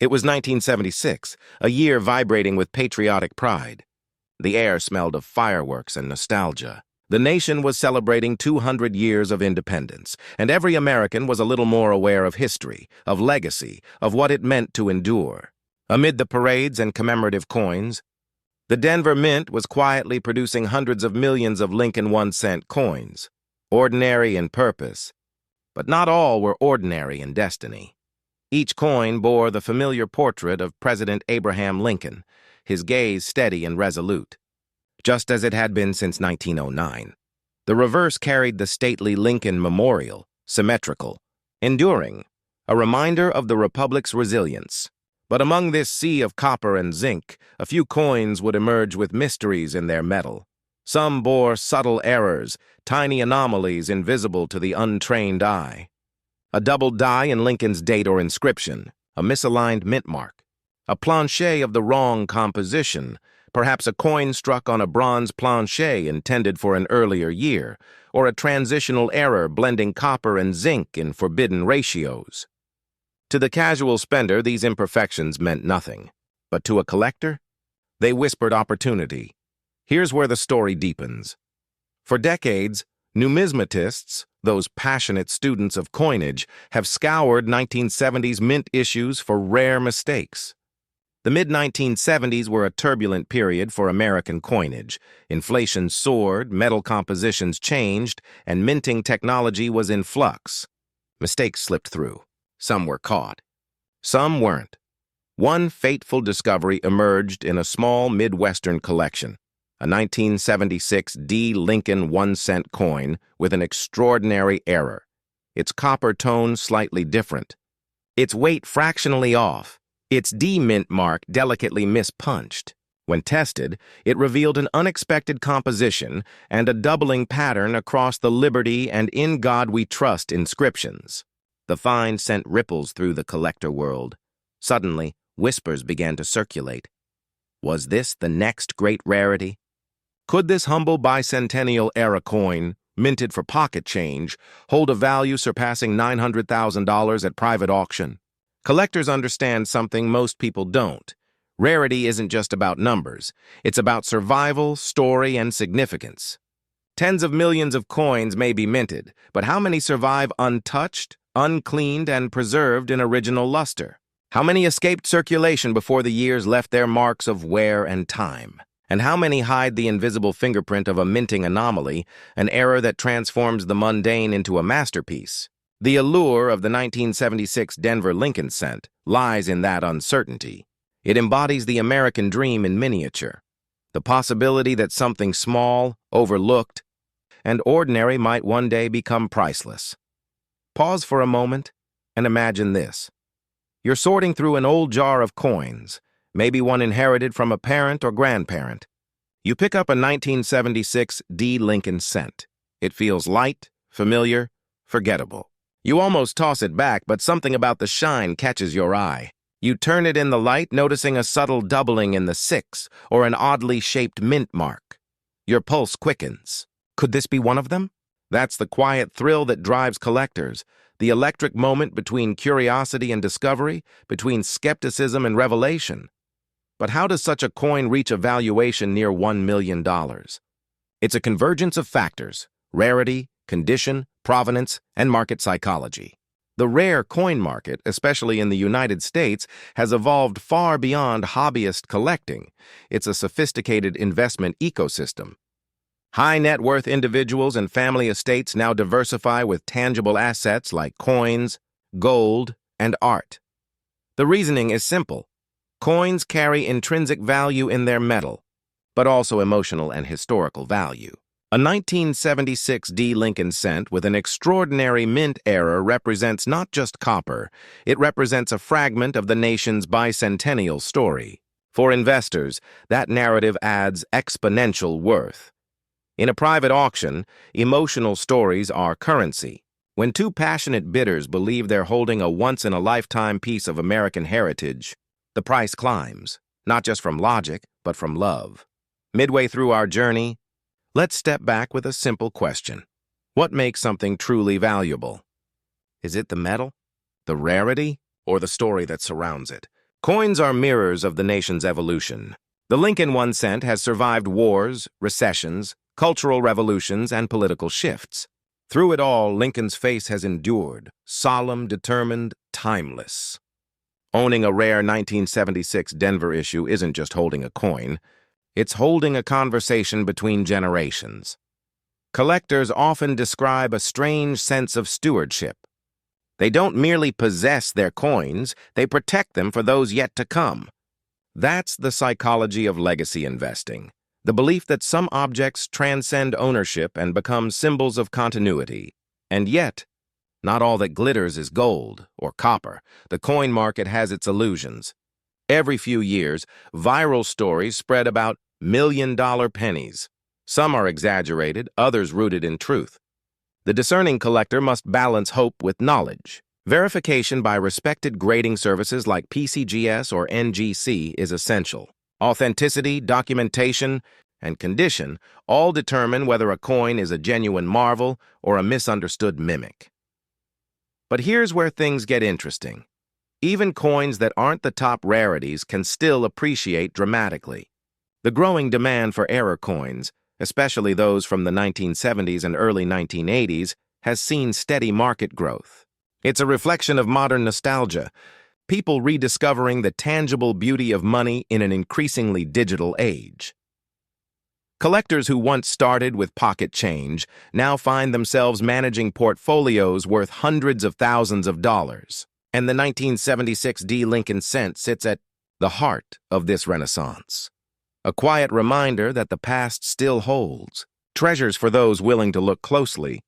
It was 1976, a year vibrating with patriotic pride. The air smelled of fireworks and nostalgia. The nation was celebrating 200 years of independence, and every American was a little more aware of history, of legacy, of what it meant to endure. Amid the parades and commemorative coins, the Denver Mint was quietly producing hundreds of millions of Lincoln 1-cent coins, ordinary in purpose, but not all were ordinary in destiny. Each coin bore the familiar portrait of President Abraham Lincoln, his gaze steady and resolute, just as it had been since 1909. The reverse carried the stately Lincoln Memorial, symmetrical, enduring, a reminder of the Republic's resilience. But among this sea of copper and zinc, a few coins would emerge with mysteries in their metal. Some bore subtle errors, tiny anomalies invisible to the untrained eye. A double die in Lincoln's date or inscription, a misaligned mint mark, a planchet of the wrong composition, perhaps a coin struck on a bronze planchet intended for an earlier year, or a transitional error blending copper and zinc in forbidden ratios. To the casual spender, these imperfections meant nothing. But to a collector, they whispered opportunity. Here's where the story deepens. For decades, numismatists, those passionate students of coinage, have scoured 1970s mint issues for rare mistakes. The mid-1970s were a turbulent period for American coinage. Inflation soared, metal compositions changed, and minting technology was in flux. Mistakes slipped through. Some were caught. Some weren't. One fateful discovery emerged in a small Midwestern collection, a 1976 D. Lincoln 1-cent coin with an extraordinary error. Its copper tone slightly different. Its weight fractionally off. Its D mint mark delicately mispunched. When tested, it revealed an unexpected composition and a doubling pattern across the Liberty and In God We Trust inscriptions. The find sent ripples through the collector world. Suddenly, whispers began to circulate. Was this the next great rarity? Could this humble bicentennial-era coin, minted for pocket change, hold a value surpassing $900,000 at private auction? Collectors understand something most people don't. Rarity isn't just about numbers. It's about survival, story, and significance. Tens of millions of coins may be minted, but how many survive untouched, uncleaned, and preserved in original luster? How many escaped circulation before the years left their marks of wear and time? And how many hide the invisible fingerprint of a minting anomaly, an error that transforms the mundane into a masterpiece? The allure of the 1976 Denver Lincoln cent lies in that uncertainty. It embodies the American dream in miniature, the possibility that something small, overlooked, and ordinary might one day become priceless. Pause for a moment and imagine this. You're sorting through an old jar of coins, maybe one inherited from a parent or grandparent. You pick up a 1976 D. Lincoln cent. It feels light, familiar, forgettable. You almost toss it back, but something about the shine catches your eye. You turn it in the light, noticing a subtle doubling in the 6 or an oddly shaped mint mark. Your pulse quickens. Could this be one of them? That's the quiet thrill that drives collectors, the electric moment between curiosity and discovery, between skepticism and revelation. But how does such a coin reach a valuation near $1 million? It's a convergence of factors: rarity, condition, provenance, and market psychology. The rare coin market, especially in the United States, has evolved far beyond hobbyist collecting. It's a sophisticated investment ecosystem. High-net-worth individuals and family estates now diversify with tangible assets like coins, gold, and art. The reasoning is simple. Coins carry intrinsic value in their metal, but also emotional and historical value. A 1976 D. Lincoln cent with an extraordinary mint error represents not just copper, it represents a fragment of the nation's bicentennial story. For investors, that narrative adds exponential worth. In a private auction, emotional stories are currency. When two passionate bidders believe they're holding a once-in-a-lifetime piece of American heritage, the price climbs, not just from logic, but from love. Midway through our journey, let's step back with a simple question. What makes something truly valuable? Is it the metal, the rarity, or the story that surrounds it? Coins are mirrors of the nation's evolution. The Lincoln 1 cent has survived wars, recessions, cultural revolutions, and political shifts. Through it all, Lincoln's face has endured, solemn, determined, timeless. Owning a rare 1976 Denver issue isn't just holding a coin, it's holding a conversation between generations. Collectors often describe a strange sense of stewardship. They don't merely possess their coins, they protect them for those yet to come. That's the psychology of legacy investing, the belief that some objects transcend ownership and become symbols of continuity. And yet, not all that glitters is gold or copper. The coin market has its illusions. Every few years, viral stories spread about million-dollar pennies. Some are exaggerated, others rooted in truth. The discerning collector must balance hope with knowledge. Verification by respected grading services like PCGS or NGC is essential. Authenticity, documentation, and condition all determine whether a coin is a genuine marvel or a misunderstood mimic. But here's where things get interesting. Even coins that aren't the top rarities can still appreciate dramatically. The growing demand for error coins, especially those from the 1970s and early 1980s, has seen steady market growth. It's a reflection of modern nostalgia, people rediscovering the tangible beauty of money in an increasingly digital age. Collectors who once started with pocket change now find themselves managing portfolios worth hundreds of thousands of dollars. And the 1976 D Lincoln cent sits at the heart of this renaissance. A quiet reminder that the past still holds, treasures for those willing to look closely.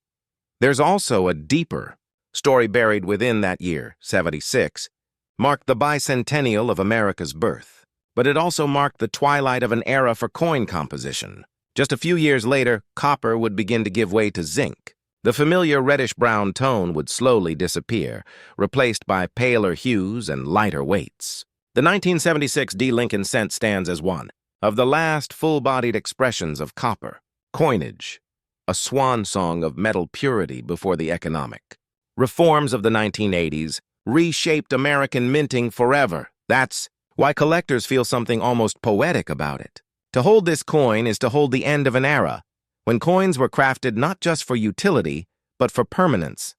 There's also a deeper story buried within that year, 76, marked the bicentennial of America's birth. But it also marked the twilight of an era for coin composition. Just a few years later, copper would begin to give way to zinc. The familiar reddish-brown tone would slowly disappear, replaced by paler hues and lighter weights. The 1976 D Lincoln cent stands as one of the last full-bodied expressions of copper. Coinage, a swan song of metal purity before the economic reforms of the 1980s, reshaped American minting forever. That's why collectors feel something almost poetic about it. To hold this coin is to hold the end of an era, when coins were crafted not just for utility, but for permanence.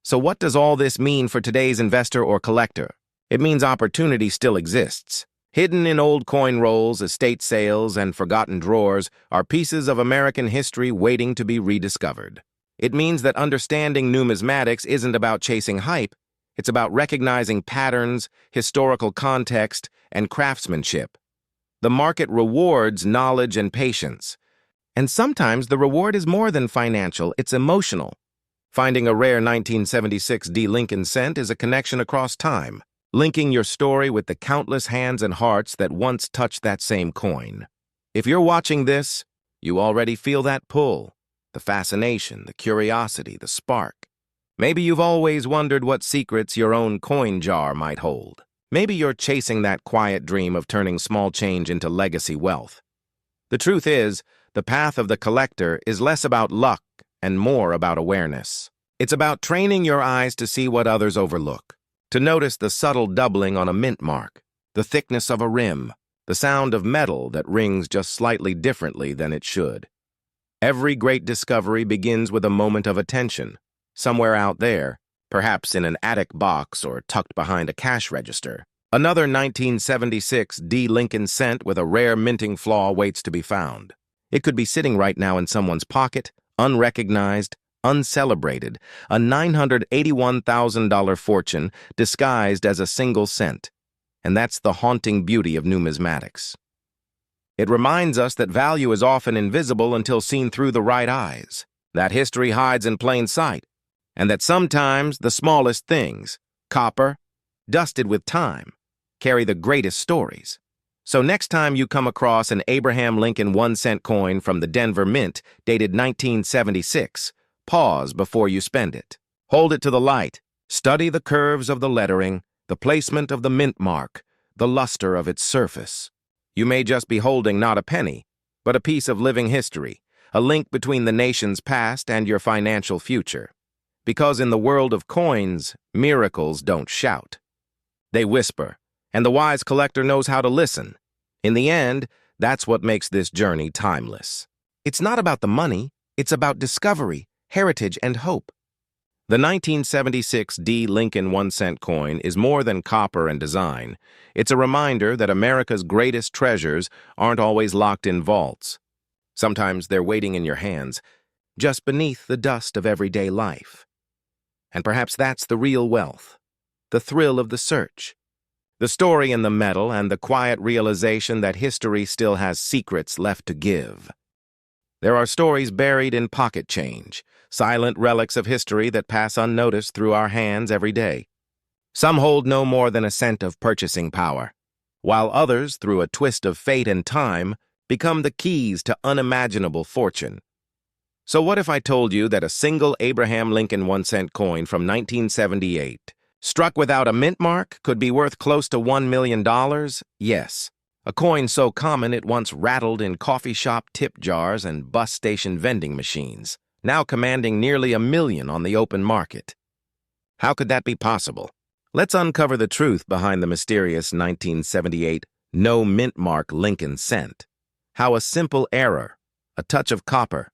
So what does all this mean for today's investor or collector? It means opportunity still exists. Hidden in old coin rolls, estate sales, and forgotten drawers are pieces of American history waiting to be rediscovered. It means that understanding numismatics isn't about chasing hype, it's about recognizing patterns, historical context, and craftsmanship. The market rewards knowledge and patience. And sometimes the reward is more than financial, it's emotional. Finding a rare 1976 D Lincoln cent is a connection across time, linking your story with the countless hands and hearts that once touched that same coin. If you're watching this, you already feel that pull, the fascination, the curiosity, the spark. Maybe you've always wondered what secrets your own coin jar might hold. Maybe you're chasing that quiet dream of turning small change into legacy wealth. The truth is, the path of the collector is less about luck and more about awareness. It's about training your eyes to see what others overlook, to notice the subtle doubling on a mint mark, the thickness of a rim, the sound of metal that rings just slightly differently than it should. Every great discovery begins with a moment of attention, somewhere out there, perhaps in an attic box or tucked behind a cash register. Another 1976 D Lincoln cent with a rare minting flaw waits to be found. It could be sitting right now in someone's pocket, unrecognized, uncelebrated, a $981,000 fortune disguised as a single cent. And that's the haunting beauty of numismatics. It reminds us that value is often invisible until seen through the right eyes, that history hides in plain sight, and that sometimes the smallest things, copper, dusted with time, carry the greatest stories. So next time you come across an Abraham Lincoln 1-cent coin from the Denver Mint dated 1976, pause before you spend it. Hold it to the light. Study the curves of the lettering, the placement of the mint mark, the luster of its surface. You may just be holding not a penny, but a piece of living history, a link between the nation's past and your financial future. Because in the world of coins, miracles don't shout. They whisper, And the wise collector knows how to listen. In the end, that's what makes this journey timeless. It's not about the money, it's about discovery, heritage, and hope. The 1976 D. Lincoln 1-cent coin is more than copper and design. It's a reminder that America's greatest treasures aren't always locked in vaults. Sometimes they're waiting in your hands, just beneath the dust of everyday life. And perhaps that's the real wealth, the thrill of the search, the story in the metal, and the quiet realization that history still has secrets left to give. There are stories buried in pocket change, silent relics of history that pass unnoticed through our hands every day. Some hold no more than a cent of purchasing power, while others, through a twist of fate and time, become the keys to unimaginable fortune. So what if I told you that a single Abraham Lincoln 1-cent coin from 1978, struck without a mint mark, could be worth close to $1 million? Yes. A coin so common it once rattled in coffee shop tip jars and bus station vending machines, now commanding nearly $1 million on the open market. How could that be possible? Let's uncover the truth behind the mysterious 1978 no mint mark Lincoln cent. How a simple error, a touch of copper,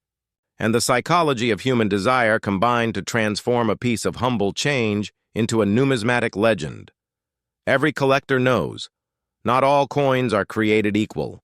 and the psychology of human desire combined to transform a piece of humble change into a numismatic legend. Every collector knows, not all coins are created equal.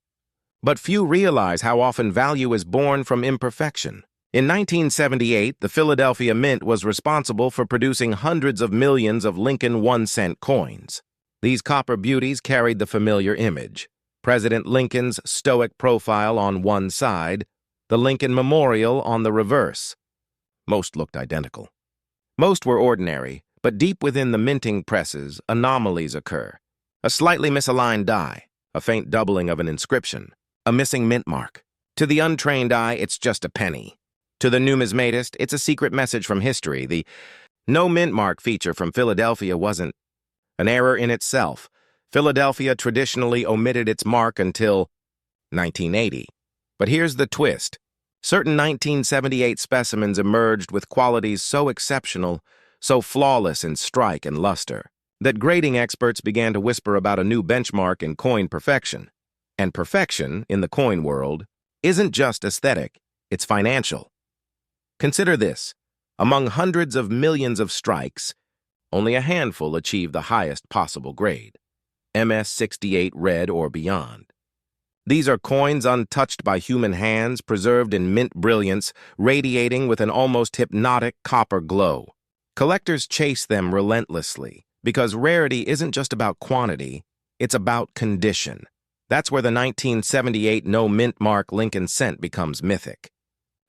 But few realize how often value is born from imperfection. In 1978, the Philadelphia Mint was responsible for producing hundreds of millions of Lincoln 1-cent coins. These copper beauties carried the familiar image: President Lincoln's stoic profile on one side, the Lincoln Memorial on the reverse. Most looked identical. Most were ordinary, but deep within the minting presses, anomalies occur. A slightly misaligned die, a faint doubling of an inscription, a missing mint mark. To the untrained eye, it's just a penny. To the numismatist, it's a secret message from history. The no mint mark feature from Philadelphia wasn't an error in itself. Philadelphia traditionally omitted its mark until 1980. But here's the twist. Certain 1978 specimens emerged with qualities so exceptional, so flawless in strike and luster, that grading experts began to whisper about a new benchmark in coin perfection. And perfection, in the coin world, isn't just aesthetic, it's financial. Consider this. Among hundreds of millions of strikes, only a handful achieve the highest possible grade, MS-68 red or beyond. These are coins untouched by human hands, preserved in mint brilliance, radiating with an almost hypnotic copper glow. Collectors chase them relentlessly, because rarity isn't just about quantity, it's about condition. That's where the 1978 no mint mark Lincoln cent becomes mythic.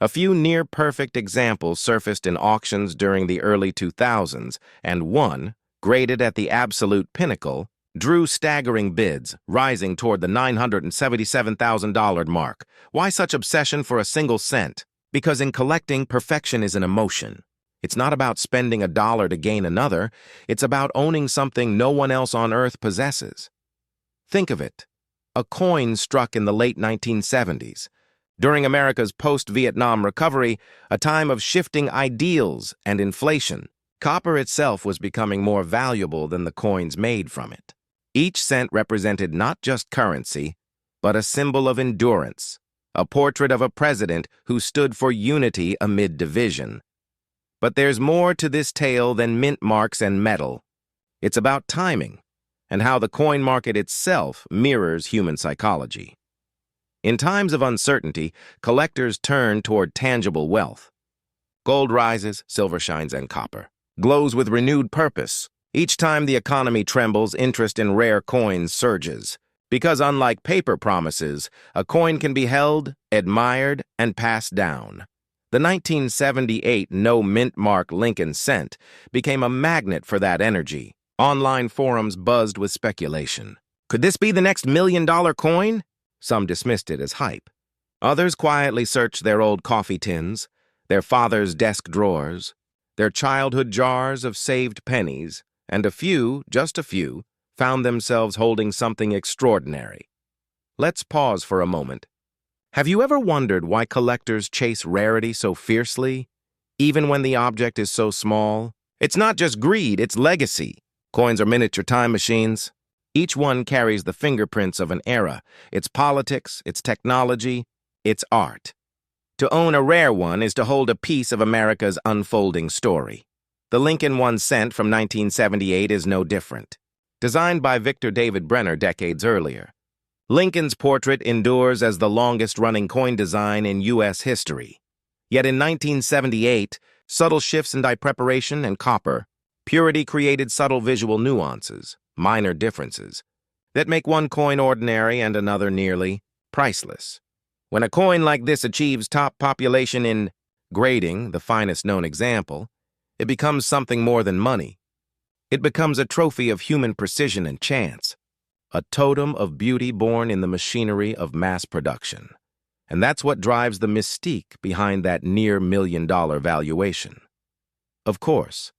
A few near-perfect examples surfaced in auctions during the early 2000s, and one, graded at the absolute pinnacle, drew staggering bids, rising toward the $977,000 mark. Why such obsession for a single cent? Because in collecting, perfection is an emotion. It's not about spending a dollar to gain another. It's about owning something no one else on earth possesses. Think of it. A coin struck in the late 1970s. During America's post-Vietnam recovery, a time of shifting ideals and inflation, copper itself was becoming more valuable than the coins made from it. Each cent represented not just currency, but a symbol of endurance, a portrait of a president who stood for unity amid division. But there's more to this tale than mint marks and metal. It's about timing, and how the coin market itself mirrors human psychology. In times of uncertainty, collectors turn toward tangible wealth. Gold rises, silver shines, and copper glows with renewed purpose. Each time the economy trembles, interest in rare coins surges. Because unlike paper promises, a coin can be held, admired, and passed down. The 1978 no mint mark Lincoln cent became a magnet for that energy. Online forums buzzed with speculation. Could this be the next $1 million coin? Some dismissed it as hype. Others quietly searched their old coffee tins, their father's desk drawers, their childhood jars of saved pennies, and a few, just a few, found themselves holding something extraordinary. Let's pause for a moment. Have you ever wondered why collectors chase rarity so fiercely, even when the object is so small? It's not just greed, it's legacy. Coins are miniature time machines. Each one carries the fingerprints of an era, its politics, its technology, its art. To own a rare one is to hold a piece of America's unfolding story. The Lincoln 1 cent from 1978 is no different. Designed by Victor David Brenner decades earlier, Lincoln's portrait endures as the longest-running coin design in U.S. history. Yet in 1978, subtle shifts in die preparation and copper, purity created subtle visual nuances, minor differences, that make one coin ordinary and another nearly priceless. When a coin like this achieves top population in grading, the finest known example, it becomes something more than money. It becomes a trophy of human precision and chance, a totem of beauty born in the machinery of mass production. And that's what drives the mystique behind that near-million-dollar valuation. Of course,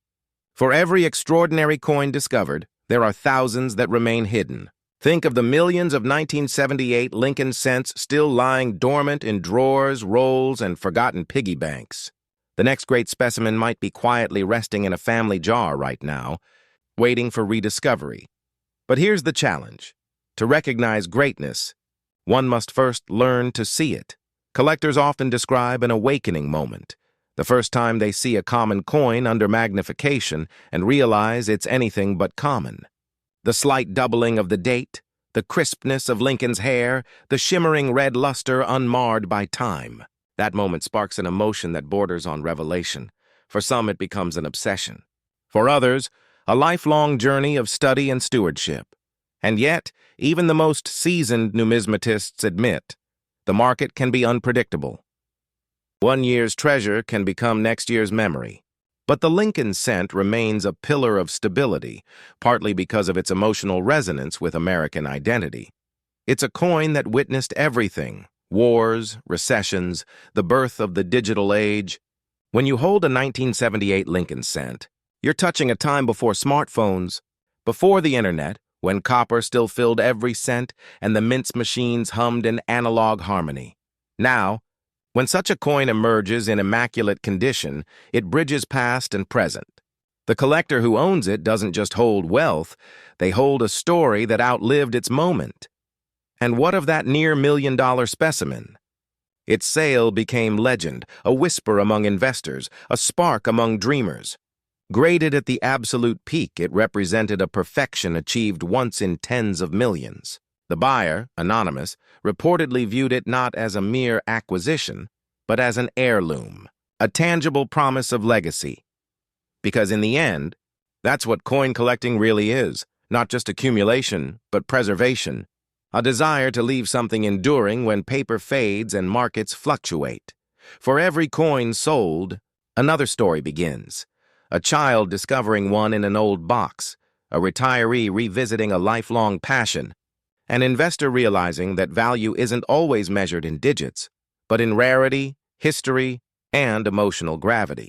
for every extraordinary coin discovered, there are thousands that remain hidden. Think of the millions of 1978 Lincoln cents still lying dormant in drawers, rolls, and forgotten piggy banks. The next great specimen might be quietly resting in a family jar right now, waiting for rediscovery. But here's the challenge. To recognize greatness, one must first learn to see it. Collectors often describe an awakening moment, the first time they see a common coin under magnification and realize it's anything but common. The slight doubling of the date, the crispness of Lincoln's hair, the shimmering red luster unmarred by time. That moment sparks an emotion that borders on revelation. For some, it becomes an obsession. For others, a lifelong journey of study and stewardship. And yet, even the most seasoned numismatists admit, the market can be unpredictable. One year's treasure can become next year's memory. But the Lincoln cent remains a pillar of stability, partly because of its emotional resonance with American identity. It's a coin that witnessed everything: wars, recessions, the birth of the digital age. When you hold a 1978 Lincoln cent, you're touching a time before smartphones, before the internet, when copper still filled every cent and the mince machines hummed in analog harmony. Now, when such a coin emerges in immaculate condition, it bridges past and present. The collector who owns it doesn't just hold wealth, they hold a story that outlived its moment. And what of that near-million-dollar specimen? Its sale became legend, a whisper among investors, a spark among dreamers. Graded at the absolute peak, it represented a perfection achieved once in tens of millions. The buyer, anonymous, reportedly viewed it not as a mere acquisition, but as an heirloom, a tangible promise of legacy. Because in the end, that's what coin collecting really is, not just accumulation, but preservation, a desire to leave something enduring when paper fades and markets fluctuate. For every coin sold, another story begins. A child discovering one in an old box, a retiree revisiting a lifelong passion, an investor realizing that value isn't always measured in digits, but in rarity, history, and emotional gravity.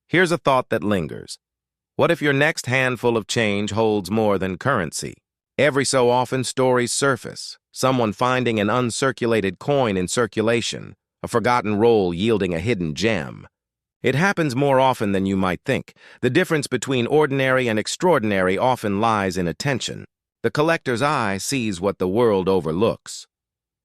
Here's a thought that lingers. What if your next handful of change holds more than currency? Every so often, stories surface, someone finding an uncirculated coin in circulation, a forgotten roll yielding a hidden gem. It happens more often than you might think. The difference between ordinary and extraordinary often lies in attention. The collector's eye sees what the world overlooks.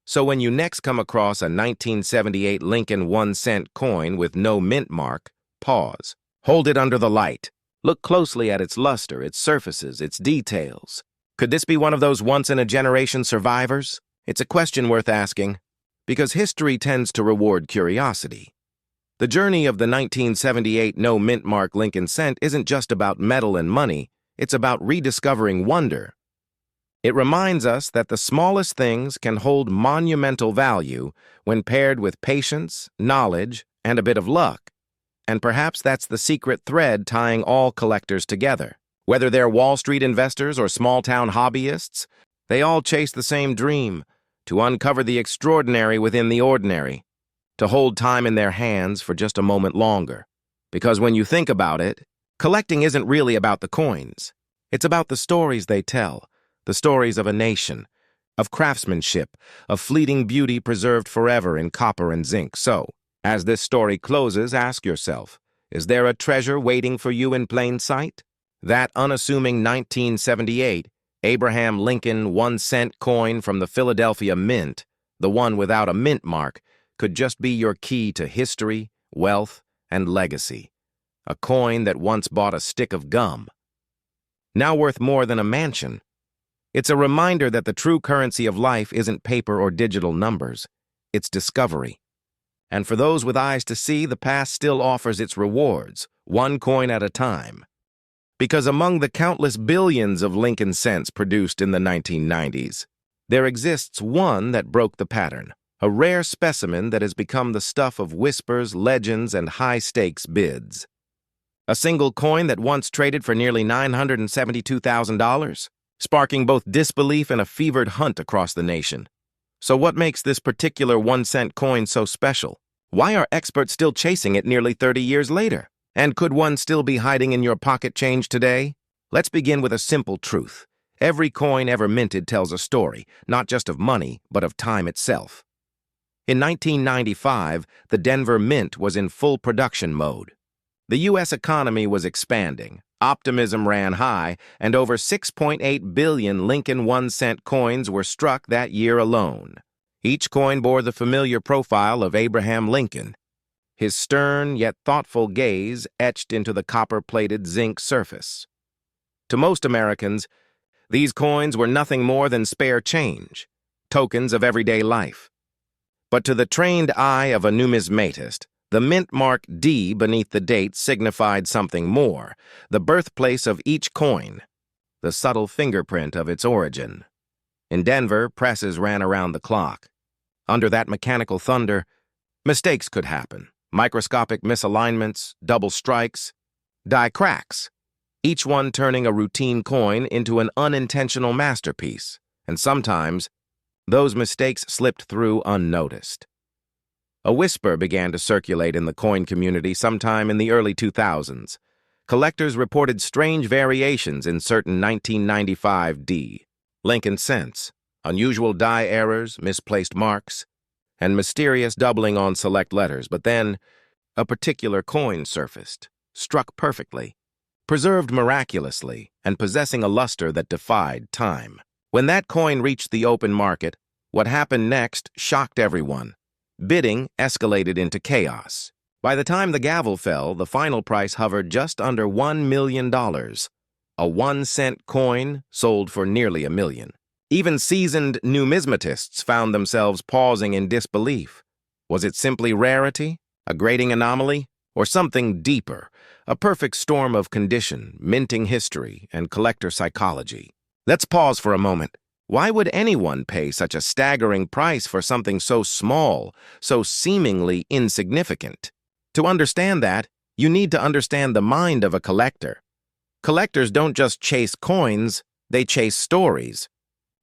So when you next come across a 1978 Lincoln 1 cent coin with no mint mark, pause. Hold it under the light. Look closely at its luster, its surfaces, its details. Could this be one of those once-in-a-generation survivors? It's a question worth asking, because history tends to reward curiosity. The journey of the 1978 no mint mark Lincoln cent isn't just about metal and money, it's about rediscovering wonder. It reminds us that the smallest things can hold monumental value when paired with patience, knowledge, and a bit of luck. And perhaps that's the secret thread tying all collectors together. Whether they're Wall Street investors or small-town hobbyists, they all chase the same dream: to uncover the extraordinary within the ordinary, to hold time in their hands for just a moment longer. Because when you think about it, collecting isn't really about the coins. It's about the stories they tell. The stories of a nation, of craftsmanship, of fleeting beauty preserved forever in copper and zinc. So, as this story closes, ask yourself, is there a treasure waiting for you in plain sight? That unassuming 1978 Abraham Lincoln 1-cent coin from the Philadelphia Mint, the one without a mint mark, could just be your key to history, wealth, and legacy. A coin that once bought a stick of gum, now worth more than a mansion. It's a reminder that the true currency of life isn't paper or digital numbers. It's discovery. And for those with eyes to see, the past still offers its rewards, one coin at a time. Because among the countless billions of Lincoln cents produced in the 1990s, there exists one that broke the pattern, a rare specimen that has become the stuff of whispers, legends, and high-stakes bids. A single coin that once traded for nearly $972,000, sparking both disbelief and a fevered hunt across the nation. So what makes this particular 1-cent coin so special? Why are experts still chasing it nearly 30 years later? And could one still be hiding in your pocket change today? Let's begin with a simple truth. Every coin ever minted tells a story, not just of money, but of time itself. In 1995, the Denver Mint was in full production mode. The U.S. economy was expanding, optimism ran high, and over 6.8 billion Lincoln 1-cent coins were struck that year alone. Each coin bore the familiar profile of Abraham Lincoln, his stern yet thoughtful gaze etched into the copper-plated zinc surface. To most Americans, these coins were nothing more than spare change, tokens of everyday life. But to the trained eye of a numismatist, the mint mark D beneath the date signified something more, the birthplace of each coin, the subtle fingerprint of its origin. In Denver, presses ran around the clock. Under that mechanical thunder, mistakes could happen. Microscopic misalignments, double strikes, die cracks, each one turning a routine coin into an unintentional masterpiece, and sometimes those mistakes slipped through unnoticed. A whisper began to circulate in the coin community sometime in the early 2000s. Collectors reported strange variations in certain 1995 D. Lincoln cents, unusual die errors, misplaced marks, and mysterious doubling on select letters. But then, a particular coin surfaced, struck perfectly, preserved miraculously, and possessing a luster that defied time. When that coin reached the open market, what happened next shocked everyone. Bidding escalated into chaos. By the time the gavel fell, the final price hovered just under $1 million. A 1-cent coin sold for nearly $1 million. Even seasoned numismatists found themselves pausing in disbelief. Was it simply rarity, a grading anomaly, or something deeper, a perfect storm of condition, minting history, and collector psychology? Let's pause for a moment. Why would anyone pay such a staggering price for something so small, so seemingly insignificant? To understand that, you need to understand the mind of a collector. Collectors don't just chase coins, they chase stories.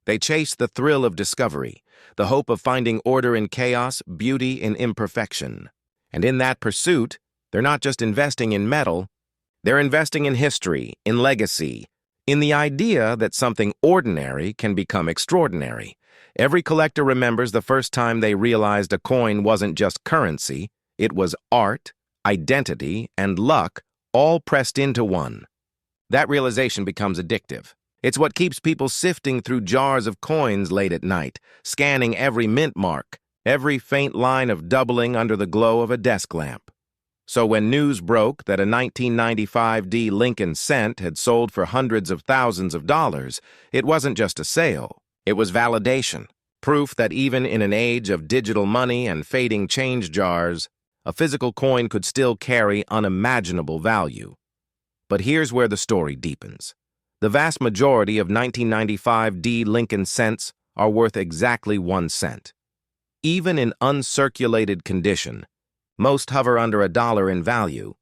They chase the thrill of discovery, the hope of finding order in chaos, beauty in imperfection. And in that pursuit, they're not just investing in metal, they're investing in history, in legacy, in the idea that something ordinary can become extraordinary. Every collector remembers the first time they realized a coin wasn't just currency, it was art, identity, and luck all pressed into one. That realization becomes addictive. It's what keeps people sifting through jars of coins late at night, scanning every mint mark, every faint line of doubling under the glow of a desk lamp. So when news broke that a 1995 D Lincoln cent had sold for hundreds of thousands of dollars, it wasn't just a sale, it was validation, proof that even in an age of digital money and fading change jars, a physical coin could still carry unimaginable value. But here's where the story deepens. The vast majority of 1995 D Lincoln cents are worth exactly 1 cent. Even in uncirculated condition, most hover under $1 in value.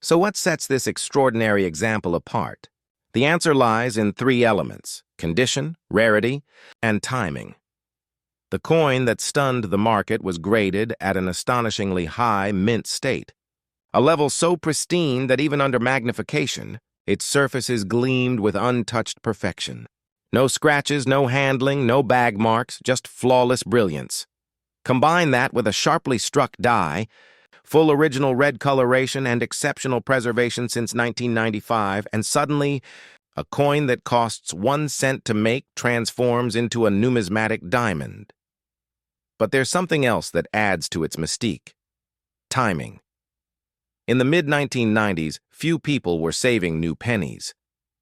So what sets this extraordinary example apart? The answer lies in 3 elements: condition, rarity, and timing. The coin that stunned the market was graded at an astonishingly high mint state, a level so pristine that even under magnification, its surfaces gleamed with untouched perfection. No scratches, no handling, no bag marks, just flawless brilliance. Combine that with a sharply struck die, full original red coloration and exceptional preservation since 1995, and suddenly, A coin that costs 1 cent to make transforms into a numismatic diamond. But there's something else that adds to its mystique: timing. In the mid-1990s, few people were saving new pennies.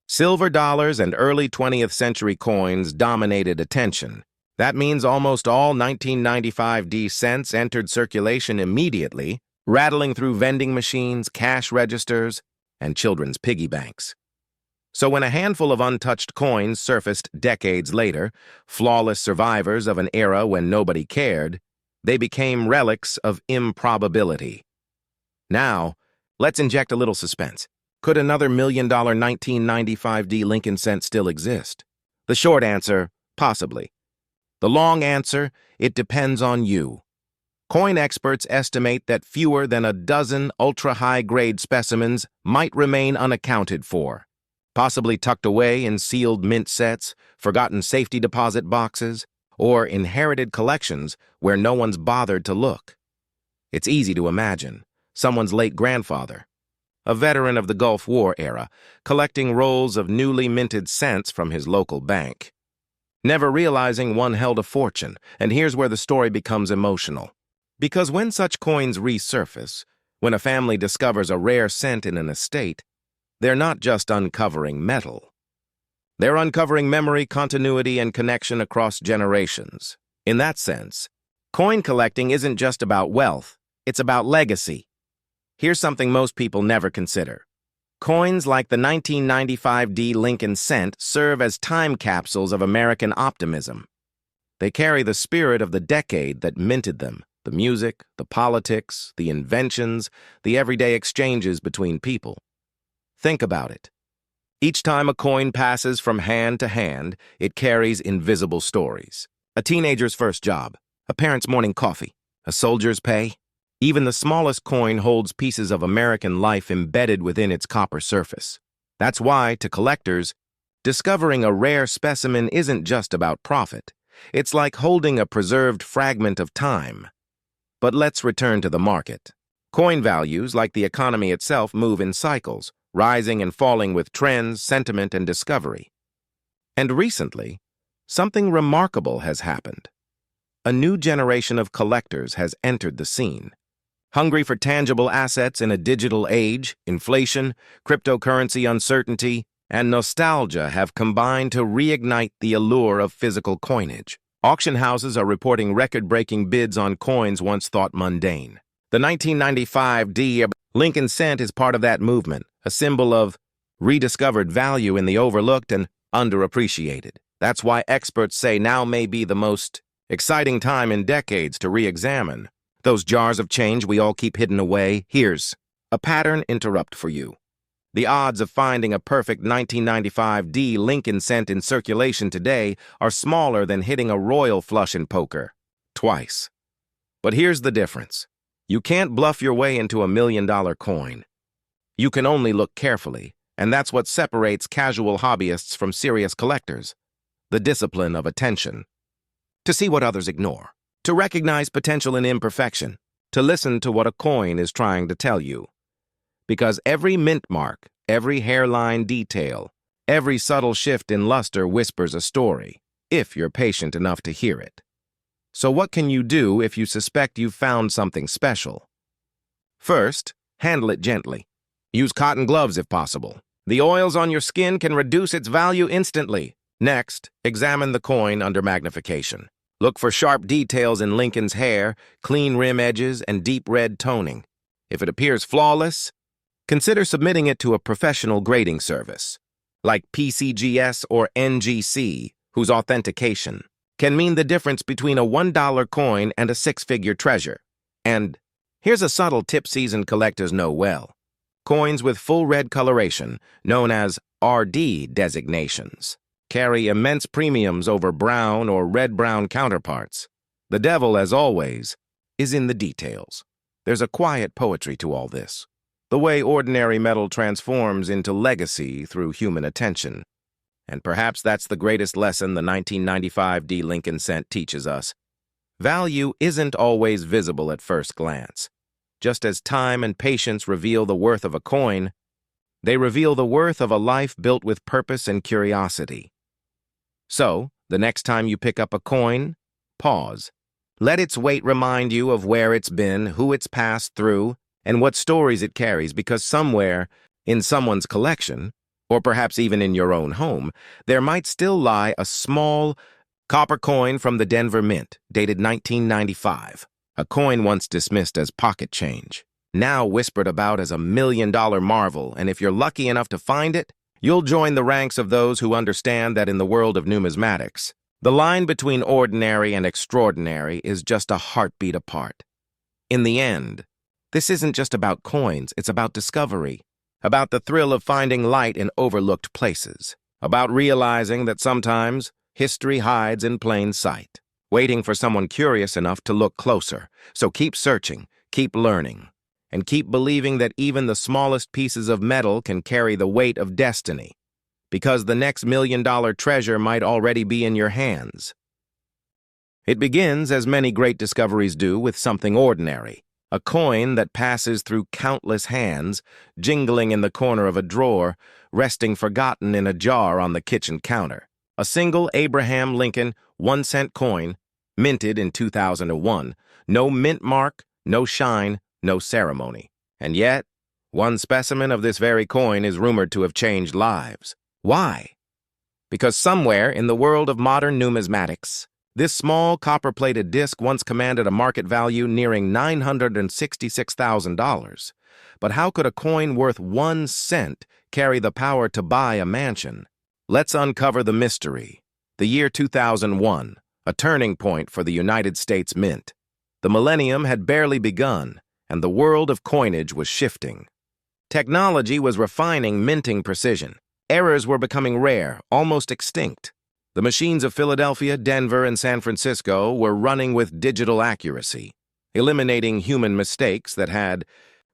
Silver dollars and early 20th century coins dominated attention. That means almost all 1995 D cents entered circulation immediately, rattling through vending machines, cash registers, and children's piggy banks. So when a handful of untouched coins surfaced decades later, flawless survivors of an era when nobody cared, they became relics of improbability. Now, let's inject a little suspense. Could another $1 million 1995 D Lincoln cent still exist? The short answer, possibly. The long answer, it depends on you. Coin experts estimate that fewer than a dozen ultra-high-grade specimens might remain unaccounted for, possibly tucked away in sealed mint sets, forgotten safety deposit boxes, or inherited collections where no one's bothered to look. It's easy to imagine someone's late grandfather, a veteran of the Gulf War era, collecting rolls of newly minted cents from his local bank, never realizing one held a fortune. And here's where the story becomes emotional. Because when such coins resurface, when a family discovers a rare cent in an estate, they're not just uncovering metal. They're uncovering memory, continuity, and connection across generations. In that sense, coin collecting isn't just about wealth, it's about legacy. Here's something most people never consider. Coins like the 1995 D Lincoln cent serve as time capsules of American optimism. They carry the spirit of the decade that minted them, the music, the politics, the inventions, the everyday exchanges between people. Think about it. Each time a coin passes from hand to hand, it carries invisible stories. A teenager's first job, a parent's morning coffee, a soldier's pay. Even the smallest coin holds pieces of American life embedded within its copper surface. That's why, to collectors, discovering a rare specimen isn't just about profit. It's like holding a preserved fragment of time. But let's return to the market. Coin values, like the economy itself, move in cycles, rising and falling with trends, sentiment, and discovery. And recently, something remarkable has happened. A new generation of collectors has entered the scene. Hungry for tangible assets in a digital age, inflation, cryptocurrency uncertainty, and nostalgia have combined to reignite the allure of physical coinage. Auction houses are reporting record-breaking bids on coins once thought mundane. The 1995 D Lincoln cent is part of that movement, a symbol of rediscovered value in the overlooked and underappreciated. That's why experts say now may be the most exciting time in decades to re-examine those jars of change we all keep hidden away. Here's a pattern interrupt for you. The odds of finding a perfect 1995 D Lincoln cent in circulation today are smaller than hitting a royal flush in poker. Twice. But here's the difference. You can't bluff your way into $1 million coin. You can only look carefully, and that's what separates casual hobbyists from serious collectors. The discipline of attention. To see what others ignore. To recognize potential in imperfection, to listen to what a coin is trying to tell you. Because every mint mark, every hairline detail, every subtle shift in luster whispers a story, if you're patient enough to hear it. So what can you do if you suspect you've found something special? First, handle it gently. Use cotton gloves if possible. The oils on your skin can reduce its value instantly. Next, examine the coin under magnification. Look for sharp details in Lincoln's hair, clean rim edges, and deep red toning. If it appears flawless, consider submitting it to a professional grading service, like PCGS or NGC, whose authentication can mean the difference between a $1 coin and a six-figure treasure. And here's a subtle tip seasoned collectors know well. Coins with full red coloration, known as RD designations, carry immense premiums over brown or red-brown counterparts. The devil, as always, is in the details. There's a quiet poetry to all this. The way ordinary metal transforms into legacy through human attention. And perhaps that's the greatest lesson the 1995 D Lincoln cent teaches us. Value isn't always visible at first glance. Just as time and patience reveal the worth of a coin, They reveal the worth of a life built with purpose and curiosity. So, the next time you pick up a coin, pause. Let its weight remind you of where it's been, who it's passed through, and what stories it carries, because somewhere, in someone's collection, or perhaps even in your own home, there might still lie a small copper coin from the Denver Mint, dated 1995. A coin once dismissed as pocket change, now whispered about as a $1 million marvel, and if you're lucky enough to find it, you'll join the ranks of those who understand that in the world of numismatics, the line between ordinary and extraordinary is just a heartbeat apart. In the end, this isn't just about coins, it's about discovery, about the thrill of finding light in overlooked places, about realizing that sometimes history hides in plain sight, waiting for someone curious enough to look closer. So keep searching, keep learning, and keep believing that even the smallest pieces of metal can carry the weight of destiny, because the next $1 million treasure might already be in your hands. It begins, as many great discoveries do, with something ordinary, a coin that passes through countless hands, jingling in the corner of a drawer, resting forgotten in a jar on the kitchen counter. A single Abraham Lincoln 1-cent coin, minted in 2001, no mint mark, no shine, no ceremony. And yet, one specimen of this very coin is rumored to have changed lives. Why? Because somewhere in the world of modern numismatics, this small copper-plated disc once commanded a market value nearing $966,000. But how could a coin worth 1 cent carry the power to buy a mansion? Let's uncover the mystery. The year 2001, a turning point for the United States Mint. The millennium had barely begun, and the world of coinage was shifting. Technology was refining minting precision. Errors were becoming rare, almost extinct. The machines of Philadelphia, Denver, and San Francisco were running with digital accuracy, eliminating human mistakes that had,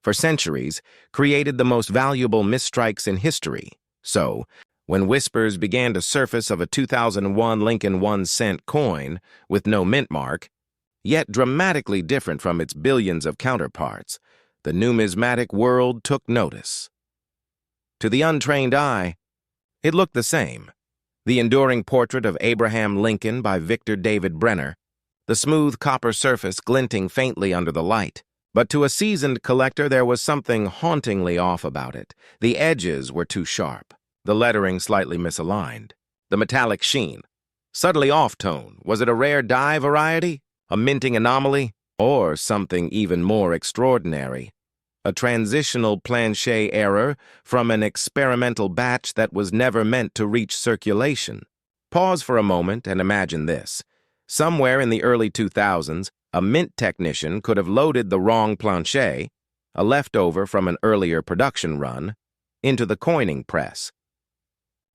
for centuries, created the most valuable misstrikes in history. So, when whispers began to surface of a 2001 Lincoln 1-cent coin with no mint mark, yet dramatically different from its billions of counterparts, the numismatic world took notice. To the untrained eye, it looked the same. The enduring portrait of Abraham Lincoln by Victor David Brenner, the smooth copper surface glinting faintly under the light. But to a seasoned collector, there was something hauntingly off about it. The edges were too sharp, the lettering slightly misaligned, the metallic sheen subtly off-tone. Was it a rare dye variety, a minting anomaly, or something even more extraordinary? A transitional planchet error from an experimental batch that was never meant to reach circulation. Pause for a moment and imagine this. Somewhere in the early 2000s, a mint technician could have loaded the wrong planchet, a leftover from an earlier production run, into the coining press.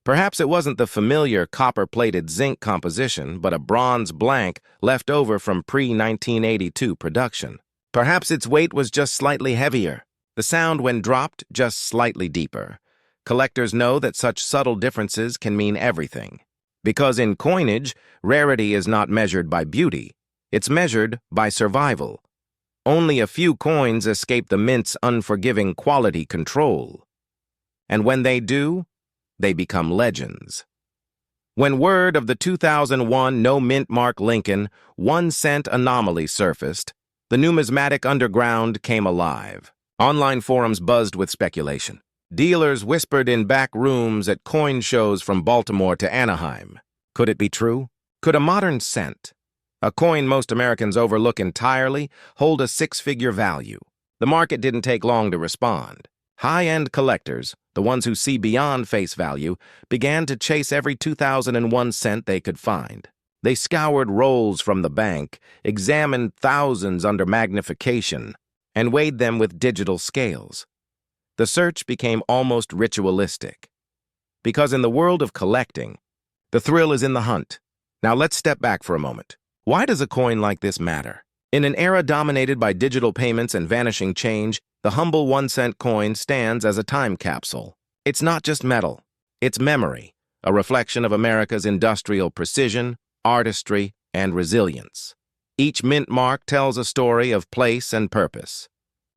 Perhaps it wasn't the familiar copper-plated zinc composition, but a bronze blank left over from pre-1982 production. Perhaps its weight was just slightly heavier, the sound when dropped just slightly deeper. Collectors know that such subtle differences can mean everything. Because in coinage, rarity is not measured by beauty, it's measured by survival. Only a few coins escape the mint's unforgiving quality control. And when they do, they become legends. When word of the 2001 no mint mark Lincoln 1-cent anomaly surfaced, the numismatic underground came alive. Online forums buzzed with speculation. Dealers whispered in back rooms at coin shows from Baltimore to Anaheim. Could it be true? Could a modern cent, a coin most Americans overlook entirely, hold a 6-figure value? The market didn't take long to respond. High-end collectors, the ones who see beyond face value, began to chase every 2001 cent they could find. They scoured rolls from the bank, examined thousands under magnification, and weighed them with digital scales. The search became almost ritualistic. Because in the world of collecting, the thrill is in the hunt. Now let's step back for a moment. Why does a coin like this matter? In an era dominated by digital payments and vanishing change, the humble 1-cent coin stands as a time capsule. It's not just metal, it's memory, a reflection of America's industrial precision, artistry, and resilience. Each mint mark tells a story of place and purpose.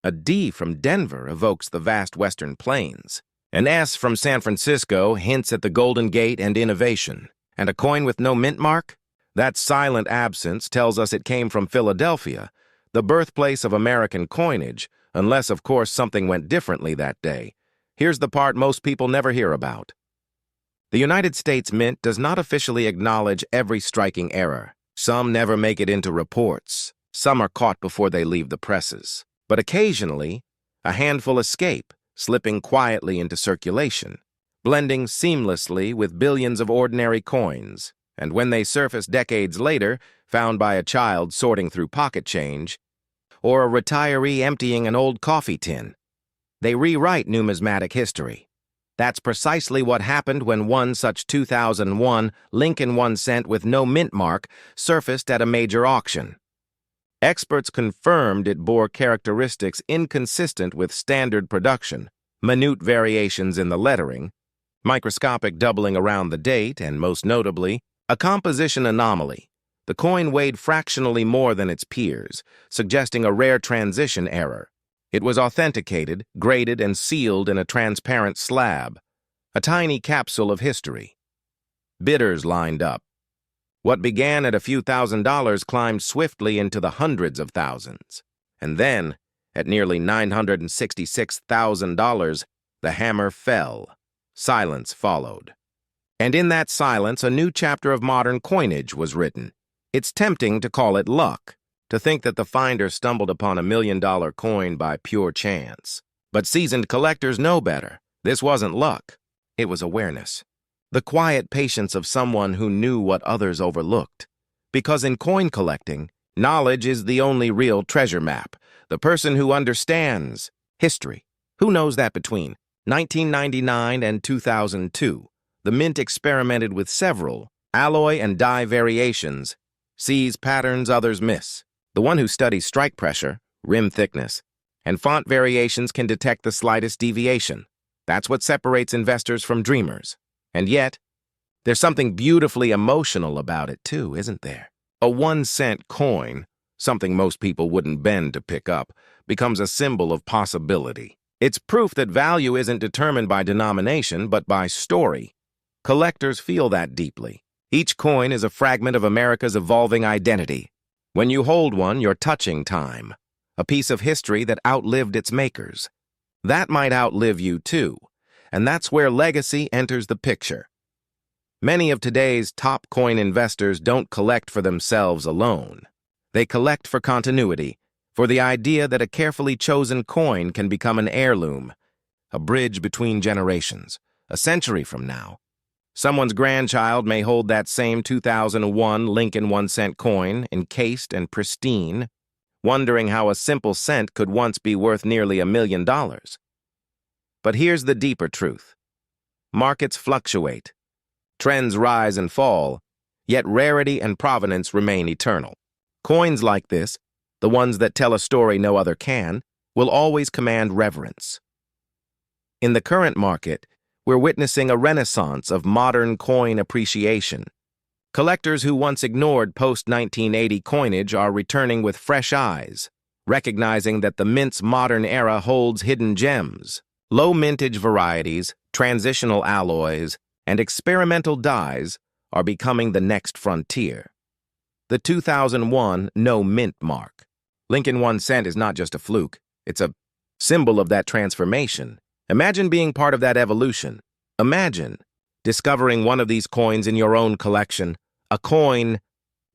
A D from Denver evokes the vast western plains. An S from San Francisco hints at the Golden Gate and innovation. And a coin with no mint mark? That silent absence tells us it came from Philadelphia, the birthplace of American coinage, unless, of course, something went differently that day. Here's the part most people never hear about. The United States Mint does not officially acknowledge every striking error. Some never make it into reports. Some are caught before they leave the presses. But occasionally, a handful escape, slipping quietly into circulation, blending seamlessly with billions of ordinary coins, and when they surface decades later, found by a child sorting through pocket change, or a retiree emptying an old coffee tin, they rewrite numismatic history. That's precisely what happened when one such 2001 Lincoln 1 cent with no mint mark surfaced at a major auction. Experts confirmed it bore characteristics inconsistent with standard production, minute variations in the lettering, microscopic doubling around the date, and most notably, a composition anomaly. The coin weighed fractionally more than its peers, suggesting a rare transition error. It was authenticated, graded, and sealed in a transparent slab, a tiny capsule of history. Bidders lined up. What began at a few $1,000s climbed swiftly into the hundreds of thousands. And then, at nearly $966,000, the hammer fell. Silence followed. And in that silence, a new chapter of modern coinage was written. It's tempting to call it luck, to think that the finder stumbled upon $1 million coin by pure chance. But seasoned collectors know better. This wasn't luck. It was awareness. The quiet patience of someone who knew what others overlooked. Because in coin collecting, knowledge is the only real treasure map. The person who understands history. Who knows that between 1999 and 2002, the Mint experimented with several alloy and die variations, sees patterns others miss. The one who studies strike pressure, rim thickness, and font variations can detect the slightest deviation. That's what separates investors from dreamers. And yet, there's something beautifully emotional about it too, isn't there? A 1-cent coin, something most people wouldn't bend to pick up, becomes a symbol of possibility. It's proof that value isn't determined by denomination, but by story. Collectors feel that deeply. Each coin is a fragment of America's evolving identity. When you hold one, you're touching time, a piece of history that outlived its makers. That might outlive you too. And that's where legacy enters the picture. Many of today's top coin investors don't collect for themselves alone. They collect for continuity, for the idea that a carefully chosen coin can become an heirloom, a bridge between generations. A century from now, someone's grandchild may hold that same 2001 Lincoln 1-cent coin, encased and pristine, wondering how a simple cent could once be worth nearly $1 million. But here's the deeper truth. Markets fluctuate. Trends rise and fall, yet rarity and provenance remain eternal. Coins like this, the ones that tell a story no other can, will always command reverence. In the current market, we're witnessing a renaissance of modern coin appreciation. Collectors who once ignored post-1980 coinage are returning with fresh eyes, recognizing that the Mint's modern era holds hidden gems. Low mintage varieties, transitional alloys, and experimental dyes are becoming the next frontier. The 2001 no mint mark. Lincoln 1 cent is not just a fluke. It's a symbol of that transformation. Imagine being part of that evolution. Imagine discovering one of these coins in your own collection, a coin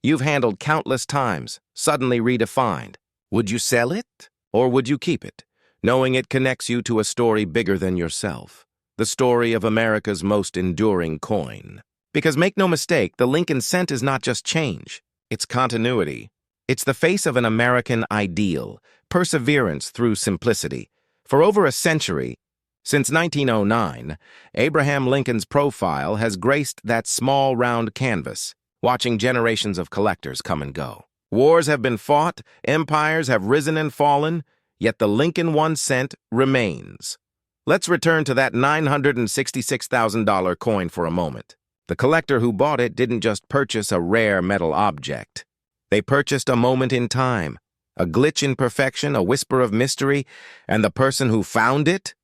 you've handled countless times, suddenly redefined. Would you sell it, or would you keep it, knowing it connects you to a story bigger than yourself, the story of America's most enduring coin? Because make no mistake, the Lincoln cent is not just change, it's continuity. It's the face of an American ideal, perseverance through simplicity. For over a century, since 1909, Abraham Lincoln's profile has graced that small, round canvas, watching generations of collectors come and go. Wars have been fought, empires have risen and fallen, yet the Lincoln 1 cent remains. Let's return to that $966,000 coin for a moment. The collector who bought it didn't just purchase a rare metal object. They purchased a moment in time, a glitch in perfection, a whisper of mystery, and the person who found it?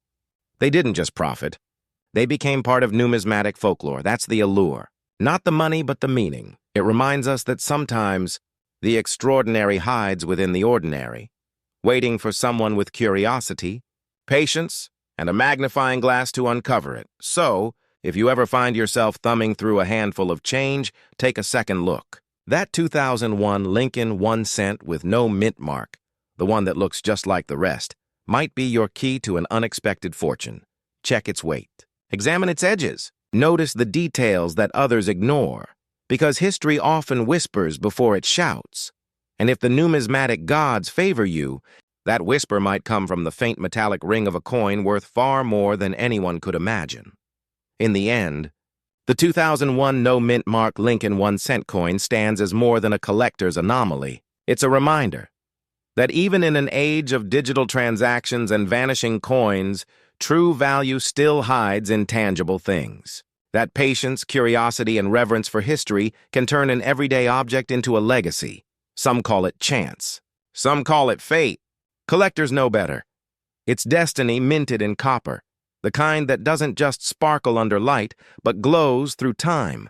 They didn't just profit. They became part of numismatic folklore. That's the allure. Not the money, but the meaning. It reminds us that sometimes the extraordinary hides within the ordinary, waiting for someone with curiosity, patience, and a magnifying glass to uncover it. So, if you ever find yourself thumbing through a handful of change, take a second look. That 2001 Lincoln 1 cent with no mint mark, the one that looks just like the rest, might be your key to an unexpected fortune. Check its weight. Examine its edges. Notice the details that others ignore, because history often whispers before it shouts. And if the numismatic gods favor you, that whisper might come from the faint metallic ring of a coin worth far more than anyone could imagine. In the end, the 2001 no mint mark Lincoln 1 cent coin stands as more than a collector's anomaly. It's a reminder that even in an age of digital transactions and vanishing coins, true value still hides in tangible things. That patience, curiosity, and reverence for history can turn an everyday object into a legacy. Some call it chance. Some call it fate. Collectors know better. It's destiny minted in copper, the kind that doesn't just sparkle under light, but glows through time.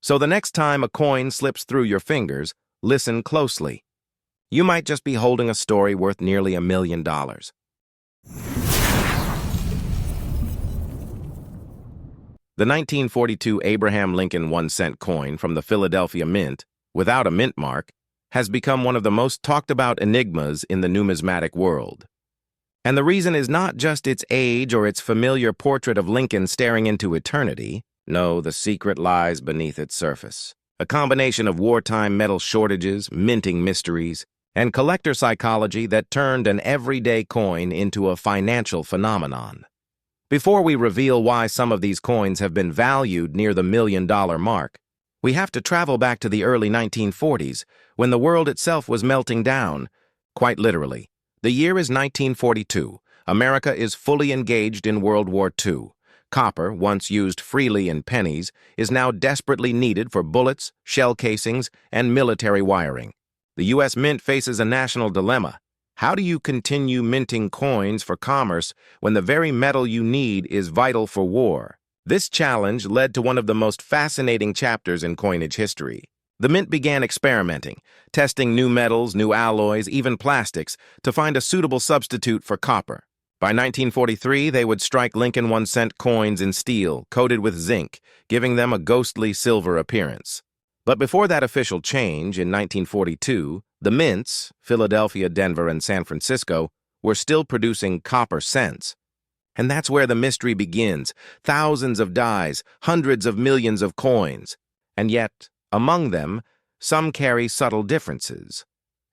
So the next time a coin slips through your fingers, listen closely. You might just be holding a story worth nearly $1 million. The 1942 Abraham Lincoln 1 cent coin from the Philadelphia Mint, without a mint mark, has become one of the most talked about enigmas in the numismatic world. And the reason is not just its age or its familiar portrait of Lincoln staring into eternity. No, the secret lies beneath its surface. A combination of wartime metal shortages, minting mysteries, and collector psychology that turned an everyday coin into a financial phenomenon. Before we reveal why some of these coins have been valued near the $1 million mark, we have to travel back to the early 1940s, when the world itself was melting down, quite literally. The year is 1942. America is fully engaged in World War II. Copper, once used freely in pennies, is now desperately needed for bullets, shell casings, and military wiring. The U.S. Mint faces a national dilemma. How do you continue minting coins for commerce when the very metal you need is vital for war? This challenge led to one of the most fascinating chapters in coinage history. The Mint began experimenting, testing new metals, new alloys, even plastics, to find a suitable substitute for copper. By 1943, they would strike Lincoln 1 cent coins in steel, coated with zinc, giving them a ghostly silver appearance. But before that official change, in 1942, the mints, Philadelphia, Denver, and San Francisco, were still producing copper cents. And that's where the mystery begins. Thousands of dies, hundreds of millions of coins. And yet, among them, some carry subtle differences.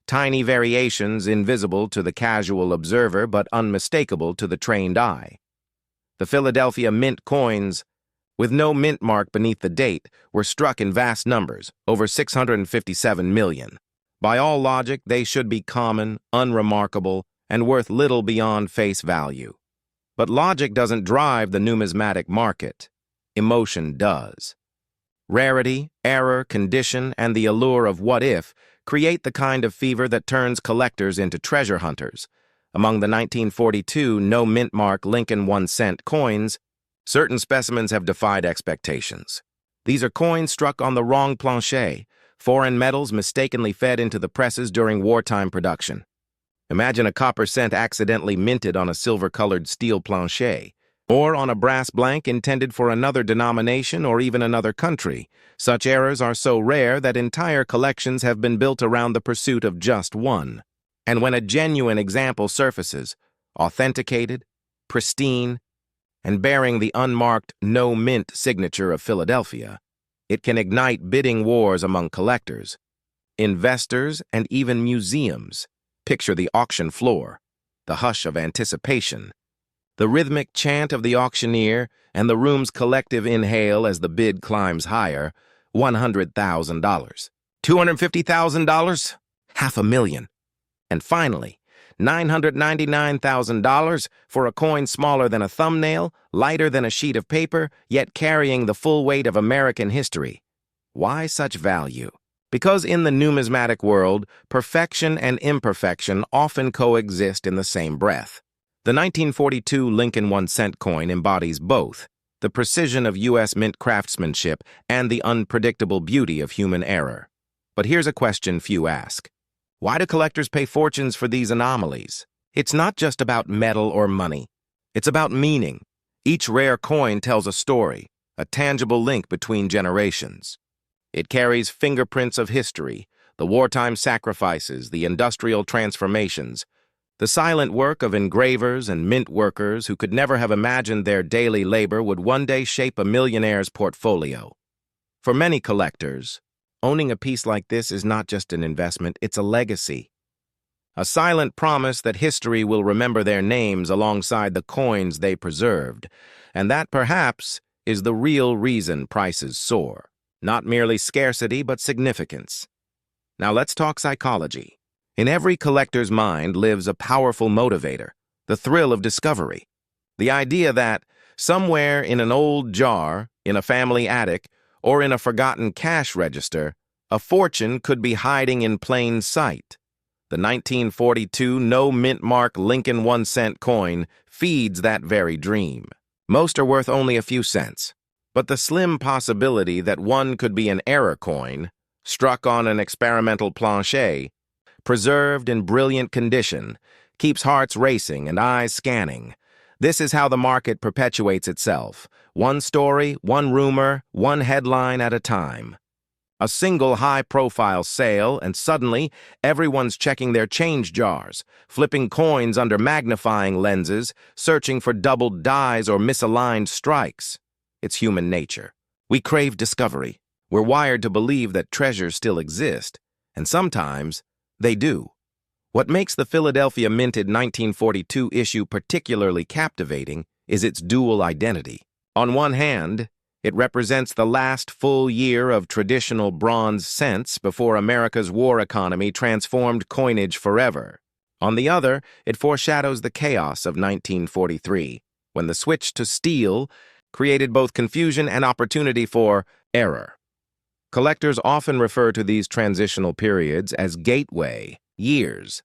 Tiny variations invisible to the casual observer but unmistakable to the trained eye. The Philadelphia Mint coins, with no mint mark beneath the date, were struck in vast numbers, over 657 million. By all logic, they should be common, unremarkable, and worth little beyond face value. But logic doesn't drive the numismatic market. Emotion does. Rarity, error, condition, and the allure of what if create the kind of fever that turns collectors into treasure hunters. Among the 1942 no mint mark Lincoln 1 cent coins, certain specimens have defied expectations. These are coins struck on the wrong plancher, foreign metals mistakenly fed into the presses during wartime production. Imagine a copper cent accidentally minted on a silver-colored steel plancher, or on a brass blank intended for another denomination or even another country. Such errors are so rare that entire collections have been built around the pursuit of just one. And when a genuine example surfaces, authenticated, pristine, and bearing the unmarked no mint signature of Philadelphia, it can ignite bidding wars among collectors, investors, and even museums. Picture the auction floor, the hush of anticipation, the rhythmic chant of the auctioneer, and the room's collective inhale as the bid climbs higher. $100,000, $250,000, $500,000, and finally, $999,000 for a coin smaller than a thumbnail, lighter than a sheet of paper, yet carrying the full weight of American history. Why such value? Because in the numismatic world, perfection and imperfection often coexist in the same breath. The 1942 Lincoln 1 cent coin embodies both. the precision of U.S. mint craftsmanship, and the unpredictable beauty of human error. But here's a question few ask. Why do collectors pay fortunes for these anomalies? It's not just about metal or money. It's about meaning. Each rare coin tells a story, a tangible link between generations. It carries fingerprints of history, the wartime sacrifices, the industrial transformations, the silent work of engravers and mint workers who could never have imagined their daily labor would one day shape a millionaire's portfolio. For many collectors, owning a piece like this is not just an investment, it's a legacy. A silent promise that history will remember their names alongside the coins they preserved, and that perhaps is the real reason prices soar. Not merely scarcity, but significance. Now let's talk psychology. In every collector's mind lives a powerful motivator, the thrill of discovery. The idea that somewhere in an old jar, in a family attic, or in a forgotten cash register, a fortune could be hiding in plain sight. The 1942 no-mint mark Lincoln 1-cent coin feeds that very dream. Most are worth only a few cents, but the slim possibility that one could be an error coin, struck on an experimental plancher, preserved in brilliant condition, keeps hearts racing and eyes scanning. This is how the market perpetuates itself, one story, one rumor, one headline at a time. A single high-profile sale, and suddenly everyone's checking their change jars, flipping coins under magnifying lenses, searching for doubled dies or misaligned strikes. It's human nature. We crave discovery. We're wired to believe that treasures still exist, and sometimes they do. What makes the Philadelphia minted 1942 issue particularly captivating is its dual identity. On one hand, it represents the last full year of traditional bronze cents before America's war economy transformed coinage forever. On the other, it foreshadows the chaos of 1943, when the switch to steel created both confusion and opportunity for error. Collectors often refer to these transitional periods as gateway years,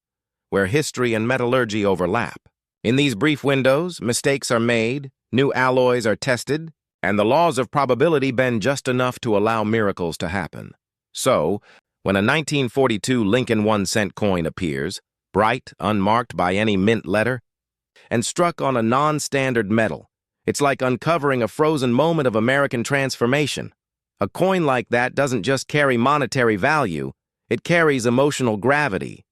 where history and metallurgy overlap. In these brief windows, mistakes are made, new alloys are tested, and the laws of probability bend just enough to allow miracles to happen. So, when a 1942 Lincoln 1-cent coin appears, bright, unmarked by any mint letter, and struck on a non-standard metal, it's like uncovering a frozen moment of American transformation. A coin like that doesn't just carry monetary value, it carries emotional gravity.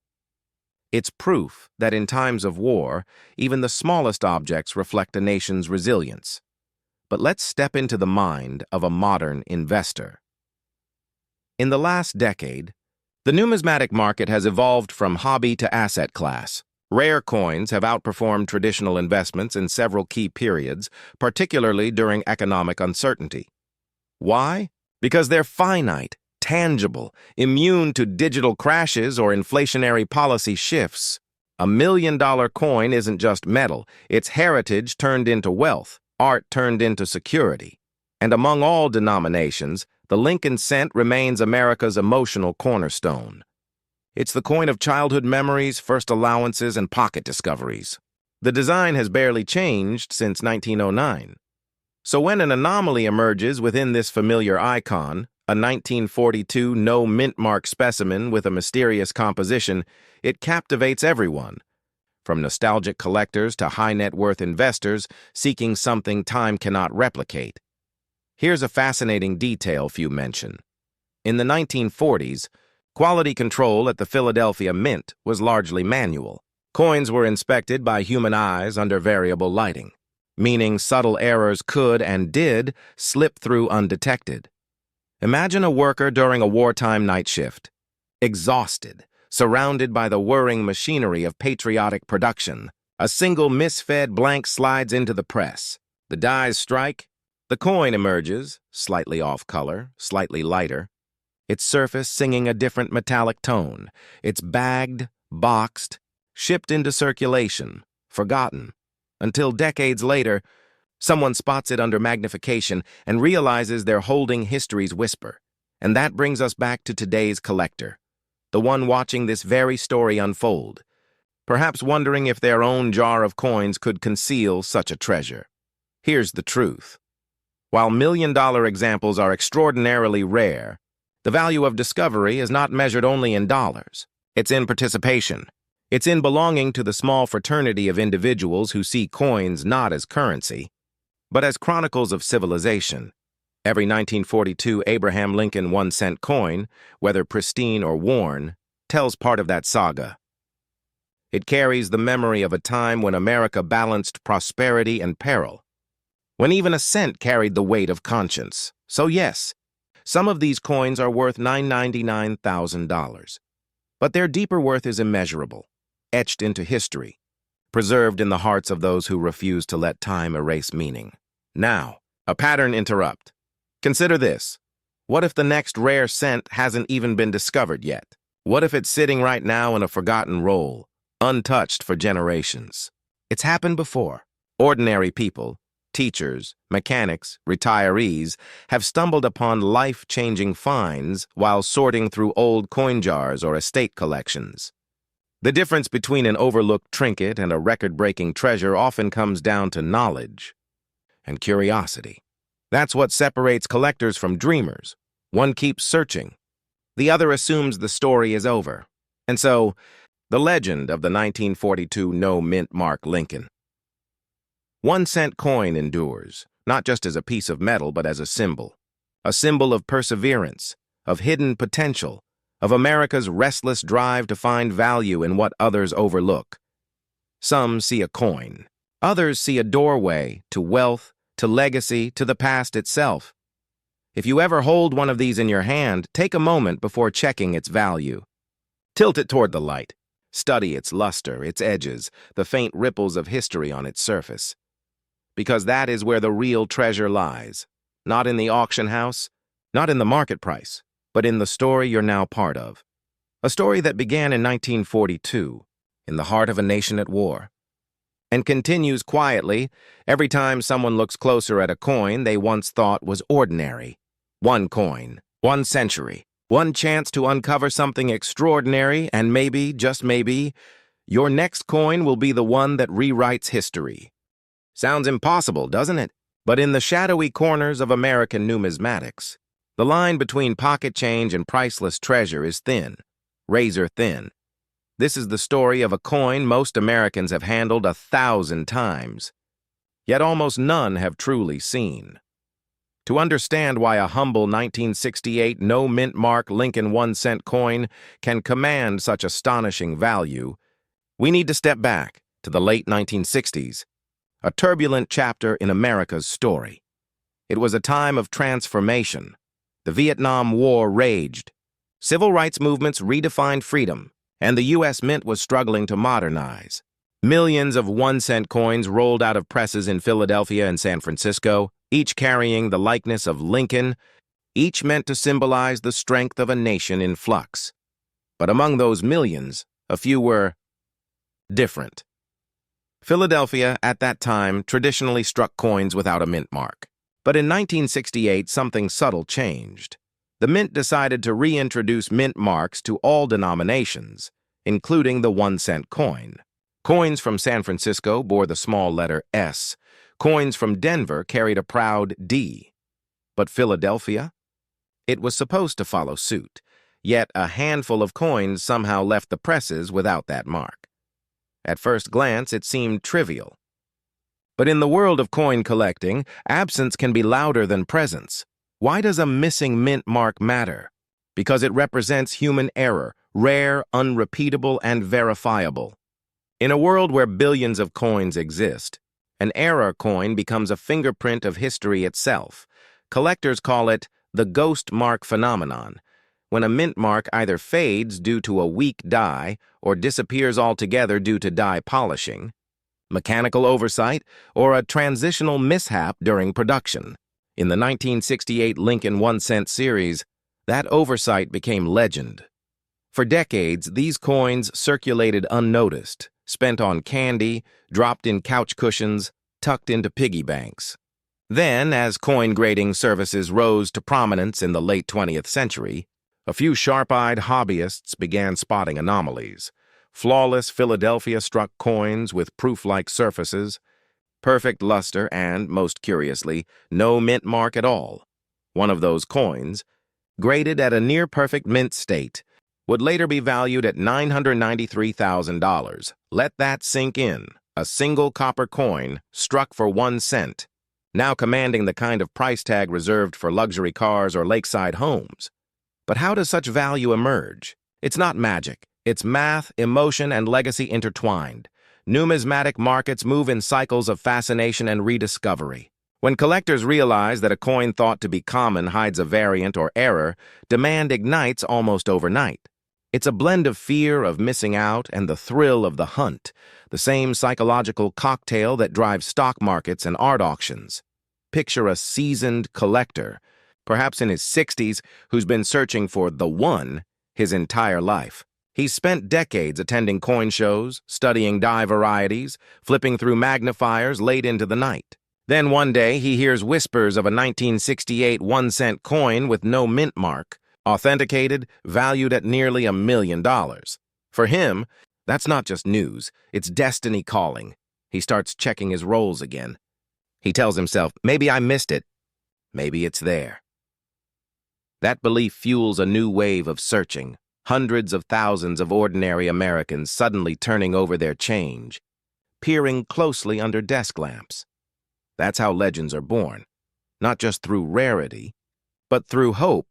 It's proof that in times of war, even the smallest objects reflect a nation's resilience. But let's step into the mind of a modern investor. In the last decade, the numismatic market has evolved from hobby to asset class. Rare coins have outperformed traditional investments in several key periods, particularly during economic uncertainty. Why? Because they're finite, tangible, immune to digital crashes or inflationary policy shifts. $1 million coin isn't just metal, it's heritage turned into wealth. Art turned into security. And among all denominations, the Lincoln cent remains America's emotional cornerstone. It's the coin of childhood memories, first allowances, and pocket discoveries. The design has barely changed since 1909. So when an anomaly emerges within this familiar icon, a 1942 no-mint mark specimen with a mysterious composition, it captivates everyone. From nostalgic collectors to high-net-worth investors seeking something time cannot replicate. Here's a fascinating detail few mention. In the 1940s, quality control at the Philadelphia Mint was largely manual. Coins were inspected by human eyes under variable lighting, meaning subtle errors could and did slip through undetected. Imagine a worker during a wartime night shift, exhausted, surrounded by the whirring machinery of patriotic production. A single misfed blank slides into the press. The dies strike. The coin emerges, slightly off color, slightly lighter. Its surface singing a different metallic tone. It's bagged, boxed, shipped into circulation, forgotten. Until decades later, someone spots it under magnification and realizes they're holding history's whisper. And that brings us back to today's collector, the one watching this very story unfold, perhaps wondering if their own jar of coins could conceal such a treasure. Here's the truth. While million-dollar examples are extraordinarily rare, the value of discovery is not measured only in dollars. It's in participation. It's in belonging to the small fraternity of individuals who see coins not as currency, but as chronicles of civilization. Every 1942 Abraham Lincoln 1-cent coin, whether pristine or worn, tells part of that saga. It carries the memory of a time when America balanced prosperity and peril, when even a cent carried the weight of conscience. So yes, some of these coins are worth $999,000. But their deeper worth is immeasurable, etched into history, preserved in the hearts of those who refuse to let time erase meaning. Now, a pattern interrupt. Consider this. What if the next rare cent hasn't even been discovered yet? What if it's sitting right now in a forgotten roll, untouched for generations? It's happened before. Ordinary people, teachers, mechanics, retirees, have stumbled upon life-changing finds while sorting through old coin jars or estate collections. The difference between an overlooked trinket and a record-breaking treasure often comes down to knowledge and curiosity. That's what separates collectors from dreamers. One keeps searching. The other assumes the story is over. And so, the legend of the 1942 no-mint mark Lincoln. 1-cent coin endures, not just as a piece of metal, but as a symbol of perseverance, of hidden potential, of America's restless drive to find value in what others overlook. Some see a coin. Others see a doorway to wealth, to legacy, to the past itself. If you ever hold one of these in your hand, take a moment before checking its value. Tilt it toward the light. Study its luster, its edges, the faint ripples of history on its surface. Because that is where the real treasure lies. Not in the auction house, not in the market price, but in the story you're now part of. A story that began in 1942, in the heart of a nation at war, and continues quietly every time someone looks closer at a coin they once thought was ordinary. One coin, 1 century, one chance to uncover something extraordinary, and maybe, just maybe, your next coin will be the one that rewrites history. Sounds impossible, doesn't it? But in the shadowy corners of American numismatics, the line between pocket change and priceless treasure is thin, razor thin. This is the story of a coin most Americans have handled 1,000 times, yet almost none have truly seen. To understand why a humble 1968 no-mint mark Lincoln 1-cent coin can command such astonishing value, we need to step back to the late 1960s, a turbulent chapter in America's story. It was a time of transformation. The Vietnam War raged. Civil rights movements redefined freedom, and the U.S. Mint was struggling to modernize. Millions of 1-cent coins rolled out of presses in Philadelphia and San Francisco, each carrying the likeness of Lincoln, each meant to symbolize the strength of a nation in flux. But among those millions, a few were different. Philadelphia, at that time, traditionally struck coins without a mint mark. But in 1968, something subtle changed. The Mint decided to reintroduce mint marks to all denominations, including the 1-cent coin. Coins from San Francisco bore the small letter S. Coins from Denver carried a proud D. But Philadelphia? It was supposed to follow suit, yet a handful of coins somehow left the presses without that mark. At first glance, it seemed trivial. But in the world of coin collecting, absence can be louder than presence. Why does a missing mint mark matter? Because it represents human error, rare, unrepeatable, and verifiable. In a world where billions of coins exist, an error coin becomes a fingerprint of history itself. Collectors call it the ghost mark phenomenon, when a mint mark either fades due to a weak die or disappears altogether due to die polishing, mechanical oversight, or a transitional mishap during production. In the 1968 Lincoln 1-cent series, that oversight became legend. For decades, these coins circulated unnoticed, spent on candy, dropped in couch cushions, tucked into piggy banks. Then, as coin grading services rose to prominence in the late 20th century, a few sharp-eyed hobbyists began spotting anomalies. Flawless Philadelphia-struck coins with proof-like surfaces, perfect luster, and, most curiously, no mint mark at all. One of those coins, graded at a near-perfect mint state, would later be valued at $993,000. Let that sink in. A single copper coin struck for 1 cent, now commanding the kind of price tag reserved for luxury cars or lakeside homes. But how does such value emerge? It's not magic. It's math, emotion, and legacy intertwined. Numismatic markets move in cycles of fascination and rediscovery. When collectors realize that a coin thought to be common hides a variant or error, demand ignites almost overnight. It's a blend of fear of missing out and the thrill of the hunt, the same psychological cocktail that drives stock markets and art auctions. Picture a seasoned collector, perhaps in his 60s, who's been searching for the one his entire life. He's spent decades attending coin shows, studying die varieties, flipping through magnifiers late into the night. Then one day he hears whispers of a 1968 1-cent coin with no mint mark, authenticated, valued at nearly $1 million. For him, that's not just news, it's destiny calling. He starts checking his rolls again. He tells himself, maybe I missed it. Maybe it's there. That belief fuels a new wave of searching, hundreds of thousands of ordinary Americans suddenly turning over their change, peering closely under desk lamps. That's how legends are born, not just through rarity, but through hope.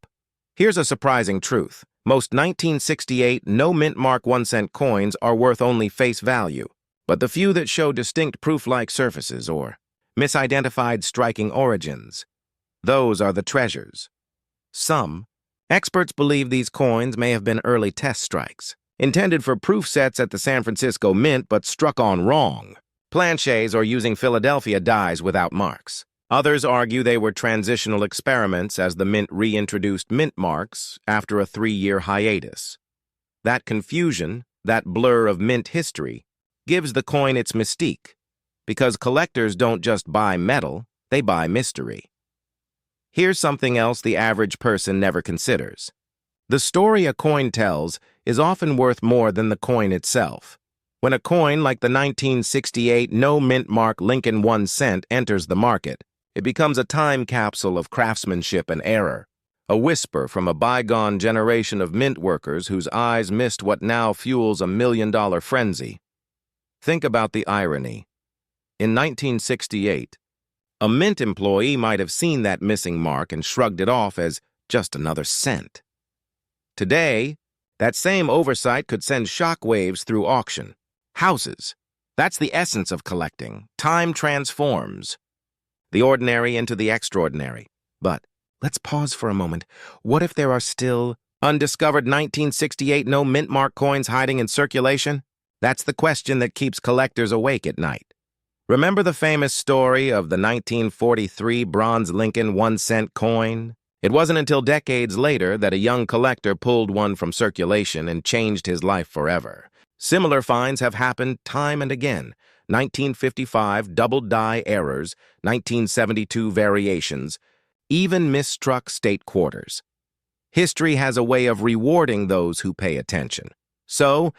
Here's a surprising truth. Most 1968 no-mint mark 1-cent coins are worth only face value, but the few that show distinct proof-like surfaces or misidentified striking origins, those are the treasures. Some experts believe these coins may have been early test strikes, intended for proof sets at the San Francisco Mint but struck on wrong, planchets or using Philadelphia dies without marks. Others argue they were transitional experiments as the Mint reintroduced mint marks after a 3-year hiatus. That confusion, that blur of mint history, gives the coin its mystique, because collectors don't just buy metal, they buy mystery. Here's something else the average person never considers. The story a coin tells is often worth more than the coin itself. When a coin like the 1968 no-mint mark Lincoln 1 cent enters the market, it becomes a time capsule of craftsmanship and error, a whisper from a bygone generation of mint workers whose eyes missed what now fuels $1 million frenzy. Think about the irony. In 1968, a mint employee might have seen that missing mark and shrugged it off as just another cent. Today, that same oversight could send shockwaves through auction. Houses. That's the essence of collecting. Time transforms the ordinary into the extraordinary. But let's pause for a moment. What if there are still undiscovered 1968 no-mint mark coins hiding in circulation? That's the question that keeps collectors awake at night. Remember the famous story of the 1943 bronze Lincoln 1-cent coin? It wasn't until decades later that a young collector pulled one from circulation and changed his life forever. Similar finds have happened time and again. 1955 double die errors, 1972 variations, even misstruck state quarters. History has a way of rewarding those who pay attention. So,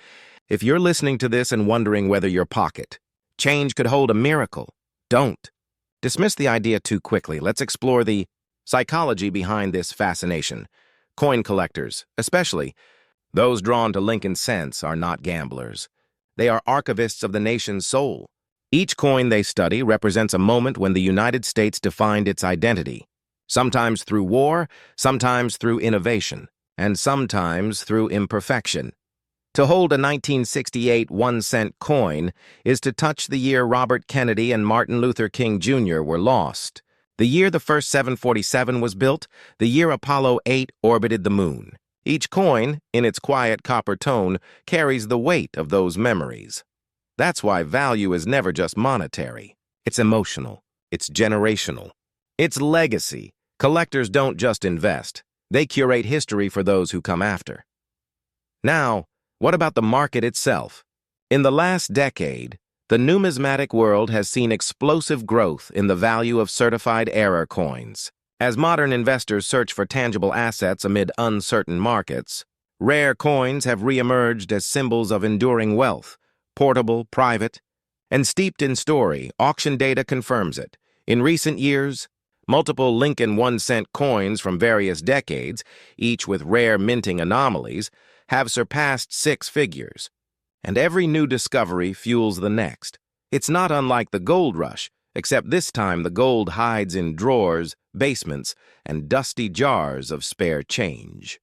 if you're listening to this and wondering whether your pocket change could hold a miracle, don't dismiss the idea too quickly. Let's explore the psychology behind this fascination. Coin collectors, especially those drawn to Lincoln cents, are not gamblers. They are archivists of the nation's soul. Each coin they study represents a moment when the United States defined its identity, sometimes through war, sometimes through innovation, and sometimes through imperfection. To hold a 1968 1-cent coin is to touch the year Robert Kennedy and Martin Luther King Jr. were lost, the year the first 747 was built, the year Apollo 8 orbited the moon. Each coin, in its quiet copper tone, carries the weight of those memories. That's why value is never just monetary. It's emotional. It's generational. It's legacy. Collectors don't just invest. They curate history for those who come after. Now, what about the market itself? In the last decade, the numismatic world has seen explosive growth in the value of certified error coins. As modern investors search for tangible assets amid uncertain markets, rare coins have reemerged as symbols of enduring wealth, portable, private, And steeped in story, auction data confirms it. In recent years, multiple Lincoln 1-cent coins from various decades, each with rare minting anomalies, have surpassed 6 figures. And every new discovery fuels the next. It's not unlike the gold rush, except this time the gold hides in drawers, basements, and dusty jars of spare change.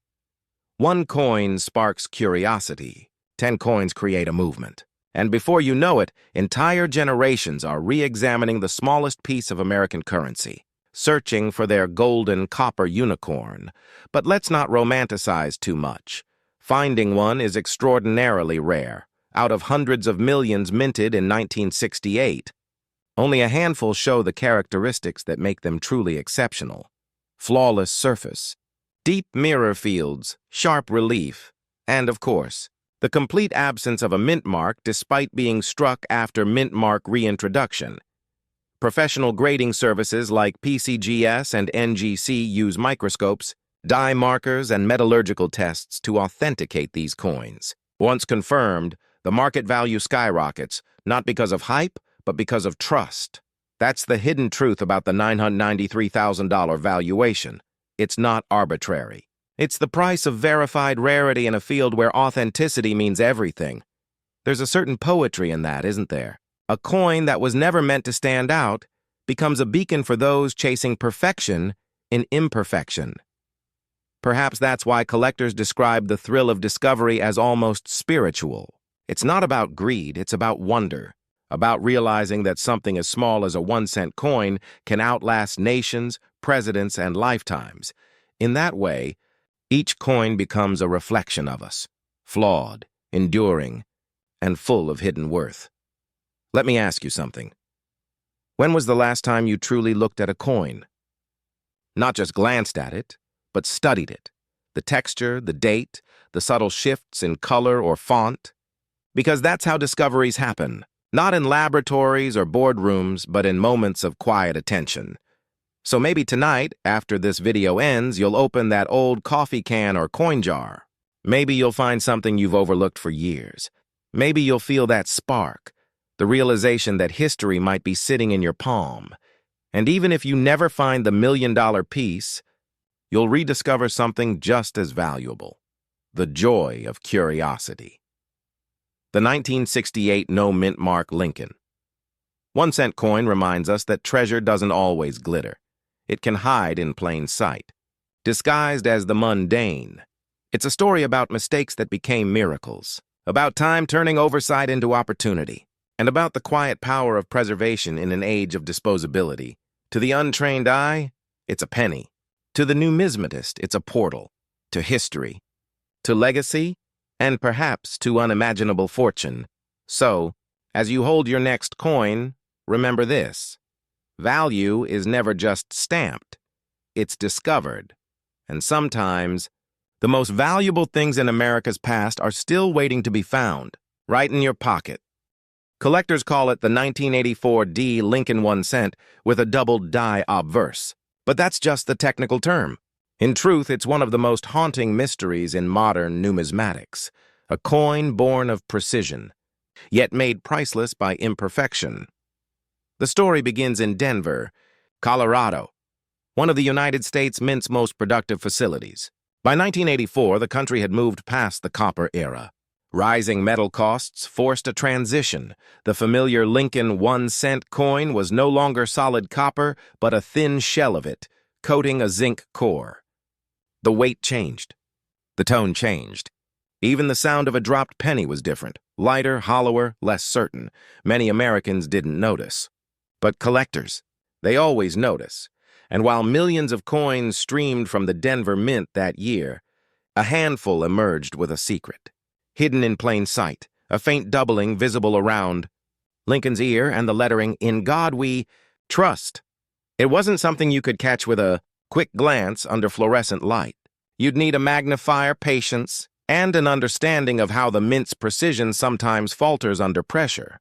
1 coin sparks curiosity. 10 coins create a movement. And before you know it, entire generations are re-examining the smallest piece of American currency, searching for their golden copper unicorn. But let's not romanticize too much. Finding one is extraordinarily rare. Out of hundreds of millions minted in 1968, only a handful show the characteristics that make them truly exceptional. Flawless surface, deep mirror fields, sharp relief, and, of course, the complete absence of a mint mark despite being struck after mint mark reintroduction. Professional grading services like PCGS and NGC use microscopes, dye markers, and metallurgical tests to authenticate these coins. Once confirmed, the market value skyrockets, not because of hype, but because of trust. That's the hidden truth about the $993,000 valuation. It's not arbitrary. It's the price of verified rarity in a field where authenticity means everything. There's a certain poetry in that, isn't there? A coin that was never meant to stand out becomes a beacon for those chasing perfection in imperfection. Perhaps that's why collectors describe the thrill of discovery as almost spiritual. It's not about greed, it's about wonder, about realizing that something as small as a 1-cent coin can outlast nations, presidents, and lifetimes. In that way, each coin becomes a reflection of us, flawed, enduring, and full of hidden worth. Let me ask you something. When was the last time you truly looked at a coin? Not just glanced at it, but studied it. The texture, the date, the subtle shifts in color or font. Because that's how discoveries happen. Not in laboratories or boardrooms, but in moments of quiet attention. So maybe tonight, after this video ends, you'll open that old coffee can or coin jar. Maybe you'll find something you've overlooked for years. Maybe you'll feel that spark, the realization that history might be sitting in your palm. And even if you never find the $1,000,000 piece, you'll rediscover something just as valuable: the joy of curiosity. The 1968 no mint mark Lincoln. 1-cent coin reminds us that treasure doesn't always glitter. It can hide in plain sight, disguised as the mundane. It's a story about mistakes that became miracles, about time turning oversight into opportunity, and about the quiet power of preservation in an age of disposability. To the untrained eye, it's a penny. To the numismatist, it's a portal. To history, to legacy, and perhaps to unimaginable fortune. So, as you hold your next coin, remember this: value is never just stamped, it's discovered. And sometimes, the most valuable things in America's past are still waiting to be found, right in your pocket. Collectors call it the 1984 D Lincoln 1-cent with a double die obverse. But that's just the technical term. In truth, it's one of the most haunting mysteries in modern numismatics. A coin born of precision, yet made priceless by imperfection. The story begins in Denver, Colorado, one of the United States Mint's most productive facilities. By 1984, the country had moved past the copper era. Rising metal costs forced a transition. The familiar Lincoln 1-cent coin was no longer solid copper, but a thin shell of it, coating a zinc core. The weight changed. The tone changed. Even the sound of a dropped penny was different, lighter, hollower, less certain. Many Americans didn't notice. But collectors, they always notice. And while millions of coins streamed from the Denver Mint that year, a handful emerged with a secret. Hidden in plain sight, a faint doubling visible around Lincoln's ear and the lettering, "In God We Trust." It wasn't something you could catch with a quick glance under fluorescent light. You'd need a magnifier, patience, and an understanding of how the mint's precision sometimes falters under pressure.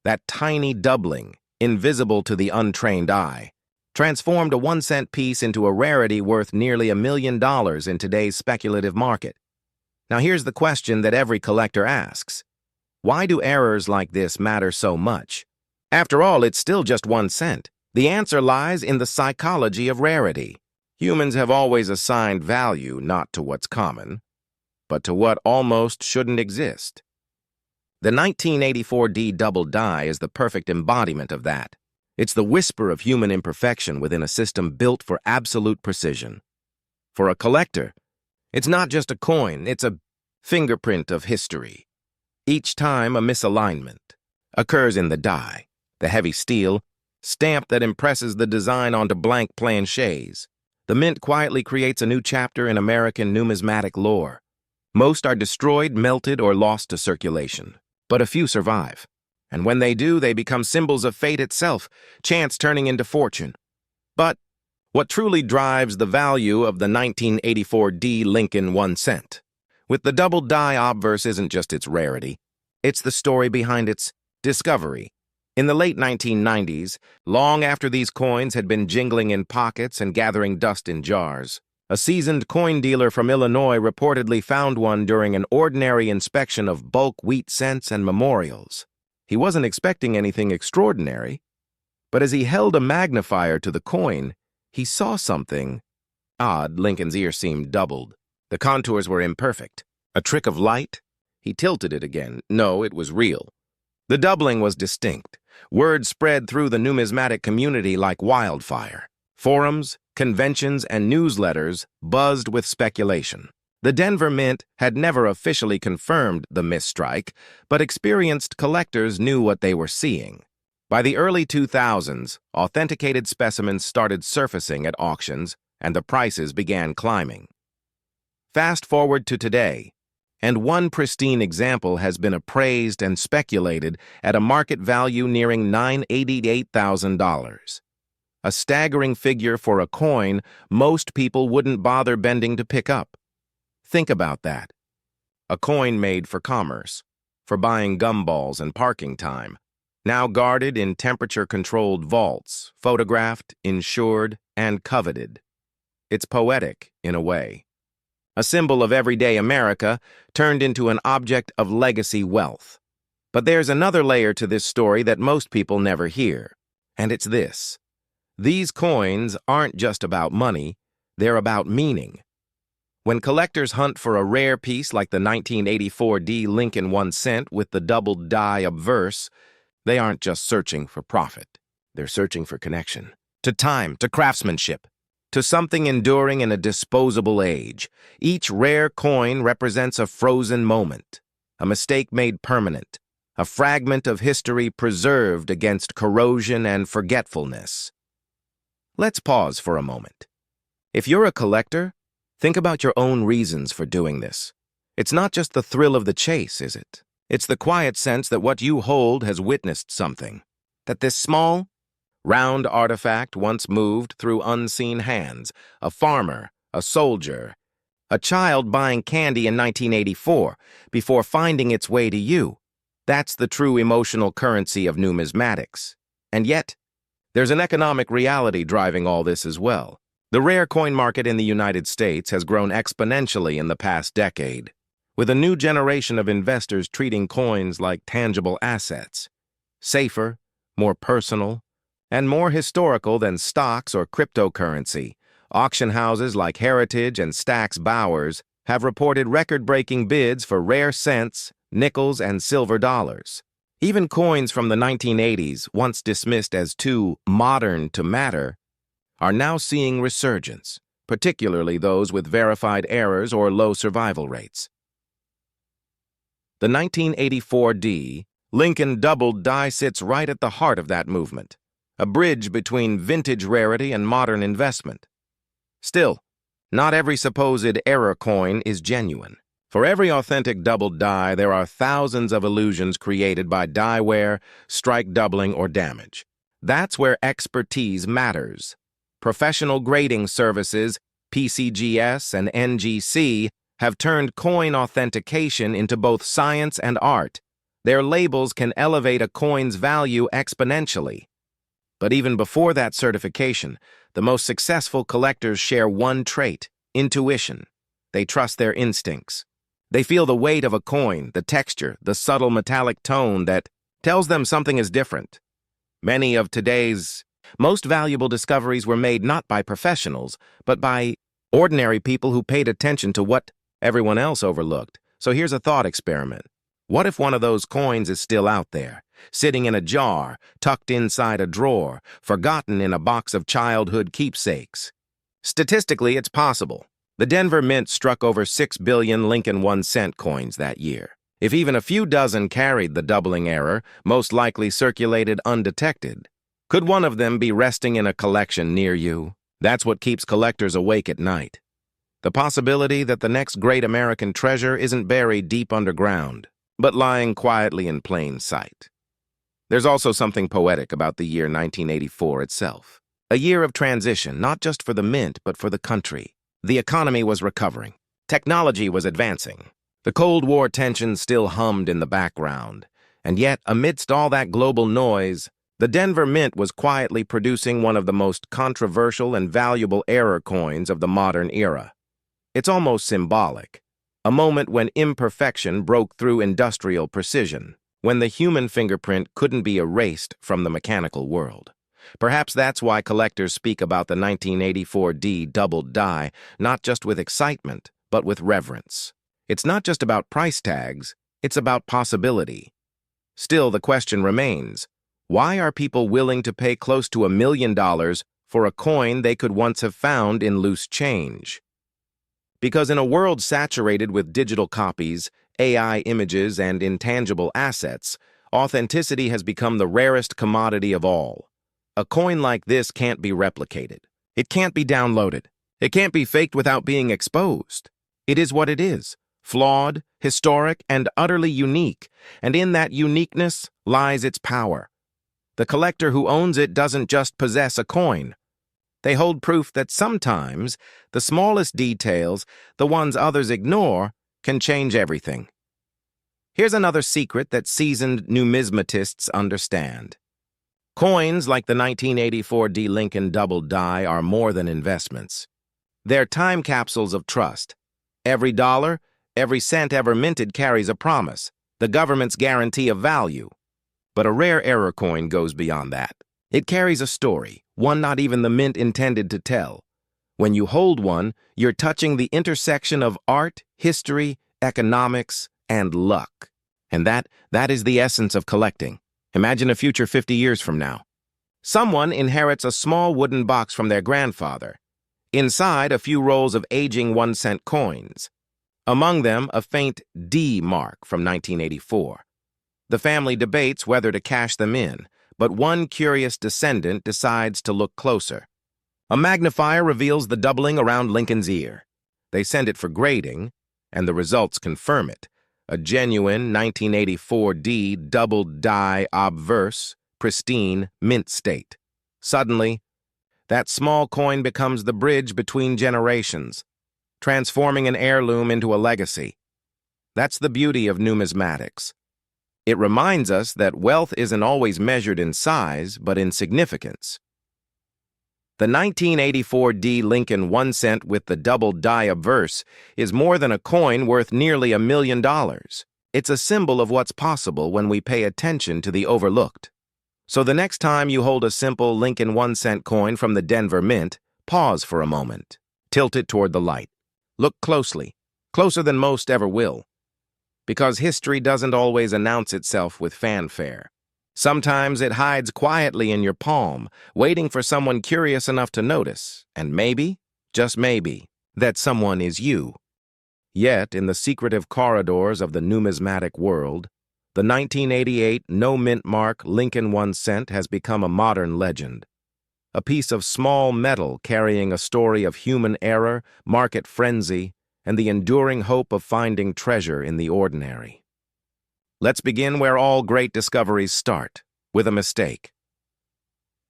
That tiny doubling, invisible to the untrained eye, transformed a 1-cent piece into a rarity worth nearly $1 million in today's speculative market. Now here's the question that every collector asks. Why do errors like this matter so much? After all, it's still just 1 cent. The answer lies in the psychology of rarity. Humans have always assigned value not to what's common, but to what almost shouldn't exist. The 1984 D double die is the perfect embodiment of that. It's the whisper of human imperfection within a system built for absolute precision. For a collector, it's not just a coin, it's a fingerprint of history. Each time a misalignment occurs in the die, the heavy steel, stamp that impresses the design onto blank planchets. The mint quietly creates a new chapter in American numismatic lore. Most are destroyed, melted, or lost to circulation, but a few survive. And when they do, they become symbols of fate itself, chance turning into fortune. But what truly drives the value of the 1984 D Lincoln 1 cent? With the double die obverse isn't just its rarity, it's the story behind its discovery. In the late 1990s, long after these coins had been jingling in pockets and gathering dust in jars, a seasoned coin dealer from Illinois reportedly found one during an ordinary inspection of bulk wheat cents and memorials. He wasn't expecting anything extraordinary, but as he held a magnifier to the coin, he saw something odd. Lincoln's ear seemed doubled. The contours were imperfect. A trick of light? He tilted it again. No, it was real. The doubling was distinct. Word spread through the numismatic community like wildfire. Forums, conventions, and newsletters buzzed with speculation. The Denver Mint had never officially confirmed the misstrike, but experienced collectors knew what they were seeing. By the early 2000s, authenticated specimens started surfacing at auctions, and the prices began climbing. Fast forward to today, and one pristine example has been appraised and speculated at a market value nearing $988,000. A staggering figure for a coin most people wouldn't bother bending to pick up. Think about that. A coin made for commerce, for buying gumballs and parking time, now guarded in temperature-controlled vaults, photographed, insured, and coveted. It's poetic, in a way. A symbol of everyday America turned into an object of legacy wealth. But there's another layer to this story that most people never hear, and it's this. These coins aren't just about money, they're about meaning. When collectors hunt for a rare piece like the 1984 D Lincoln 1 cent with the double die obverse, they aren't just searching for profit. They're searching for connection. To time, to craftsmanship, to something enduring in a disposable age. Each rare coin represents a frozen moment, a mistake made permanent, a fragment of history preserved against corrosion and forgetfulness. Let's pause for a moment. If you're a collector, think about your own reasons for doing this. It's not just the thrill of the chase, is it? It's the quiet sense that what you hold has witnessed something. That this small, round artifact once moved through unseen hands. A farmer, a soldier, a child buying candy in 1984 before finding its way to you. That's the true emotional currency of numismatics. And yet, there's an economic reality driving all this as well. The rare coin market in the United States has grown exponentially in the past decade, with a new generation of investors treating coins like tangible assets, safer, more personal, and more historical than stocks or cryptocurrency. Auction houses like Heritage and Stack's Bowers have reported record-breaking bids for rare cents, nickels, and silver dollars. Even coins from the 1980s, once dismissed as too modern to matter, are now seeing resurgence, particularly those with verified errors or low survival rates. The 1984 D Lincoln double die sits right at the heart of that movement, a bridge between vintage rarity and modern investment. Still, not every supposed error coin is genuine. For every authentic double die, there are thousands of illusions created by die wear, strike doubling, or damage. That's where expertise matters. Professional grading services, PCGS and NGC, have turned coin authentication into both science and art. Their labels can elevate a coin's value exponentially. But even before that certification, the most successful collectors share one trait: intuition. They trust their instincts. They feel the weight of a coin, the texture, the subtle metallic tone that tells them something is different. Many of today's most valuable discoveries were made not by professionals, but by ordinary people who paid attention to what everyone else overlooked. So here's a thought experiment. What if one of those coins is still out there, sitting in a jar, tucked inside a drawer, forgotten in a box of childhood keepsakes? Statistically, it's possible. The Denver Mint struck over 6 billion Lincoln 1-cent coins that year. If even a few dozen carried the doubling error, most likely circulated undetected. Could one of them be resting in a collection near you? That's what keeps collectors awake at night. The possibility that the next great American treasure isn't buried deep underground, but lying quietly in plain sight. There's also something poetic about the year 1984 itself. A year of transition, not just for the mint, but for the country. The economy was recovering. Technology was advancing. The Cold War tensions still hummed in the background. And yet, amidst all that global noise, the Denver Mint was quietly producing one of the most controversial and valuable error coins of the modern era. It's almost symbolic. A moment when imperfection broke through industrial precision, when the human fingerprint couldn't be erased from the mechanical world. Perhaps that's why collectors speak about the 1984 D doubled die, not just with excitement, but with reverence. It's not just about price tags, it's about possibility. Still, the question remains, why are people willing to pay close to $1 million for a coin they could once have found in loose change? Because in a world saturated with digital copies, AI images, and intangible assets, authenticity has become the rarest commodity of all. A coin like this can't be replicated. It can't be downloaded. It can't be faked without being exposed. It is what it is, flawed, historic, and utterly unique, and in that uniqueness lies its power. The collector who owns it doesn't just possess a coin. They hold proof that sometimes the smallest details, the ones others ignore, can change everything. Here's another secret that seasoned numismatists understand. Coins like the 1984 D Lincoln double die are more than investments. They're time capsules of trust. Every dollar, every cent ever minted carries a promise, the government's guarantee of value. But a rare error coin goes beyond that. It carries a story, one not even the mint intended to tell. When you hold one, you're touching the intersection of art, history, economics, and luck. And that is the essence of collecting. Imagine a future 50 years from now. Someone inherits a small wooden box from their grandfather. Inside, a few rolls of aging 1-cent coins. Among them, a faint D mark from 1984. The family debates whether to cash them in, but one curious descendant decides to look closer. A magnifier reveals the doubling around Lincoln's ear. They send it for grading, and the results confirm it. A genuine 1984 D doubled die obverse, pristine, mint state. Suddenly, that small coin becomes the bridge between generations, transforming an heirloom into a legacy. That's the beauty of numismatics. It reminds us that wealth isn't always measured in size, but in significance. The 1984 D Lincoln 1-cent with the double die obverse is more than a coin worth nearly $1 million. It's a symbol of what's possible when we pay attention to the overlooked. So the next time you hold a simple Lincoln 1-cent coin from the Denver Mint, pause for a moment. Tilt it toward the light. Look closely, closer than most ever will. Because history doesn't always announce itself with fanfare. Sometimes it hides quietly in your palm, waiting for someone curious enough to notice, and maybe, just maybe, that someone is you. Yet, in the secretive corridors of the numismatic world, the 1988 no-mint mark Lincoln 1-cent has become a modern legend. A piece of small metal carrying a story of human error, market frenzy, and the enduring hope of finding treasure in the ordinary. Let's begin where all great discoveries start, with a mistake.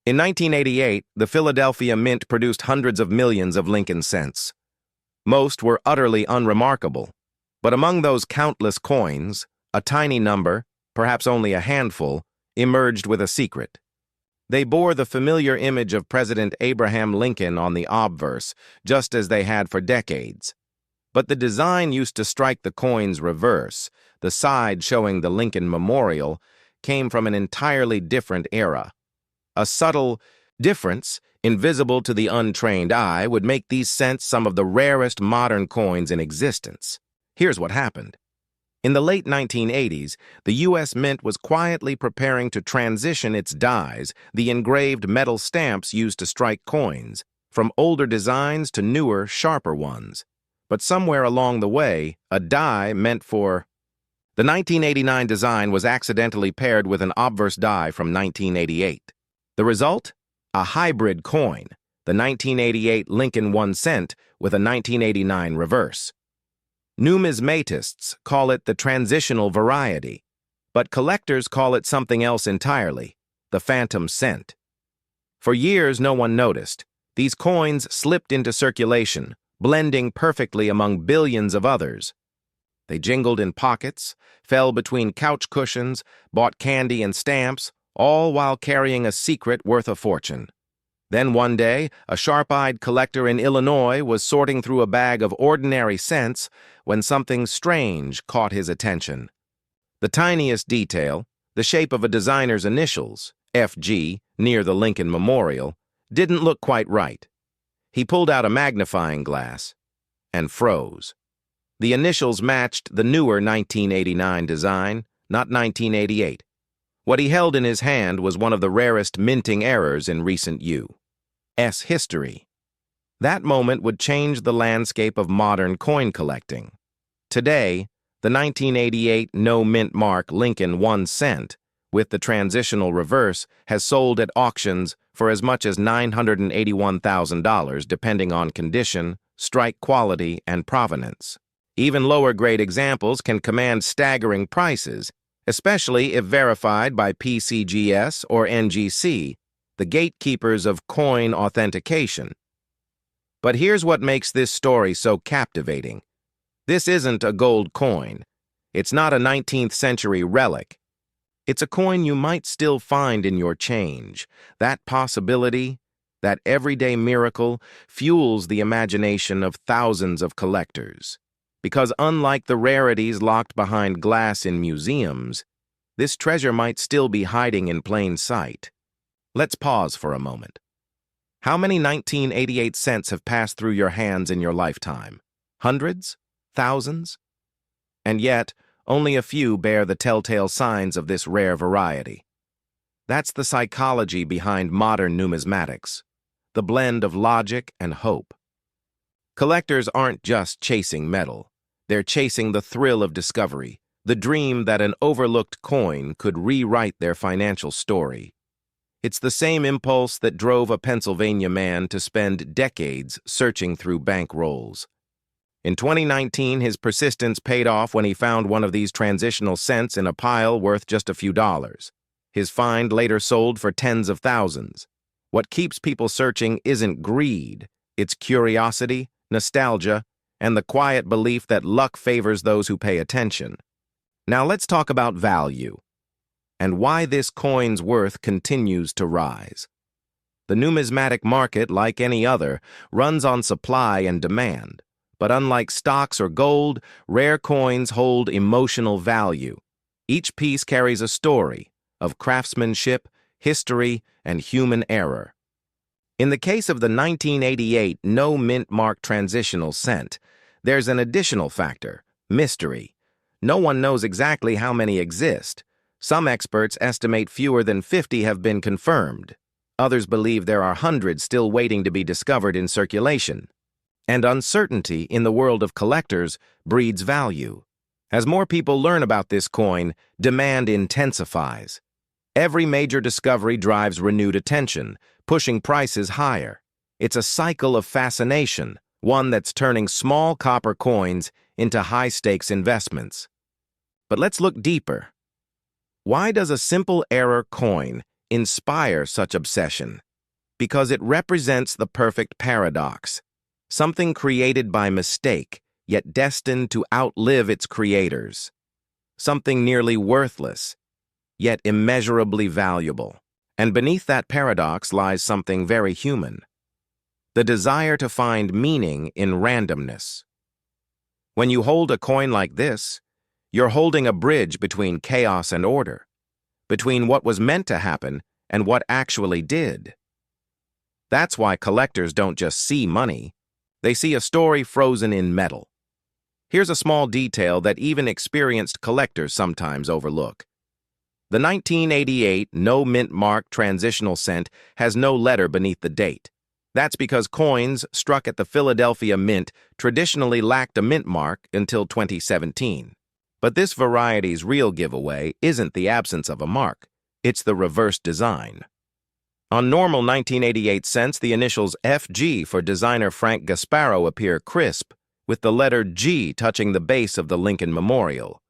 In 1988, the Philadelphia Mint produced hundreds of millions of Lincoln cents. Most were utterly unremarkable, but among those countless coins, a tiny number, perhaps only a handful, emerged with a secret. They bore the familiar image of President Abraham Lincoln on the obverse, just as they had for decades. But the design used to strike the coin's reverse, the side showing the Lincoln Memorial, came from an entirely different era. A subtle difference, invisible to the untrained eye, would make these cents some of the rarest modern coins in existence. Here's what happened. In the late 1980s, the U.S. Mint was quietly preparing to transition its dies, the engraved metal stamps used to strike coins, from older designs to newer, sharper ones. But somewhere along the way, a die meant for... The 1989 design was accidentally paired with an obverse die from 1988. The result? A hybrid coin, the 1988 Lincoln 1 cent with a 1989 reverse. Numismatists call it the transitional variety, but collectors call it something else entirely, the phantom cent. For years, no one noticed. These coins slipped into circulation, blending perfectly among billions of others. They jingled in pockets, fell between couch cushions, bought candy and stamps, all while carrying a secret worth a fortune. Then one day, a sharp-eyed collector in Illinois was sorting through a bag of ordinary cents when something strange caught his attention. The tiniest detail, the shape of a designer's initials, FG, near the Lincoln Memorial, didn't look quite right. He pulled out a magnifying glass and froze. The initials matched the newer 1989 design, not 1988. What he held in his hand was one of the rarest minting errors in recent U.S. history. That moment would change the landscape of modern coin collecting. Today, the 1988 no-mint mark Lincoln 1 cent, with the transitional reverse, has sold at auctions for as much as $981,000 depending on condition, strike quality, and provenance. Even lower-grade examples can command staggering prices, especially if verified by PCGS or NGC, the gatekeepers of coin authentication. But here's what makes this story so captivating. This isn't a gold coin. It's not a 19th century relic. It's a coin you might still find in your change. That possibility, that everyday miracle, fuels the imagination of thousands of collectors. Because unlike the rarities locked behind glass in museums, this treasure might still be hiding in plain sight. Let's pause for a moment. How many 1988 cents have passed through your hands in your lifetime? Hundreds? Thousands? And yet, only a few bear the telltale signs of this rare variety. That's the psychology behind modern numismatics, the blend of logic and hope. Collectors aren't just chasing metal. They're chasing the thrill of discovery, the dream that an overlooked coin could rewrite their financial story. It's the same impulse that drove a Pennsylvania man to spend decades searching through bank rolls. In 2019, his persistence paid off when he found one of these transitional cents in a pile worth just a few dollars. His find later sold for tens of thousands. What keeps people searching isn't greed, it's curiosity, nostalgia, and the quiet belief that luck favors those who pay attention. Now let's talk about value, and why this coin's worth continues to rise. The numismatic market, like any other, runs on supply and demand. But unlike stocks or gold, rare coins hold emotional value. Each piece carries a story of craftsmanship, history, and human error. In the case of the 1988 no-mint mark transitional cent, there's an additional factor, mystery. No one knows exactly how many exist. Some experts estimate fewer than 50 have been confirmed. Others believe there are hundreds still waiting to be discovered in circulation. And uncertainty in the world of collectors breeds value. As more people learn about this coin, demand intensifies. Every major discovery drives renewed attention, pushing prices higher. It's a cycle of fascination, one that's turning small copper coins into high-stakes investments. But let's look deeper. Why does a simple error coin inspire such obsession? Because it represents the perfect paradox. Something created by mistake, yet destined to outlive its creators. Something nearly worthless, yet immeasurably valuable. And beneath that paradox lies something very human. The desire to find meaning in randomness. When you hold a coin like this, you're holding a bridge between chaos and order, between what was meant to happen and what actually did. That's why collectors don't just see money, they see a story frozen in metal. Here's a small detail that even experienced collectors sometimes overlook. The 1988 no mint mark transitional cent has no letter beneath the date. That's because coins struck at the Philadelphia Mint traditionally lacked a mint mark until 2017. But this variety's real giveaway isn't the absence of a mark, it's the reverse design. On normal 1988 cents, the initials FG for designer Frank Gasparo appear crisp, with the letter G touching the base of the Lincoln Memorial.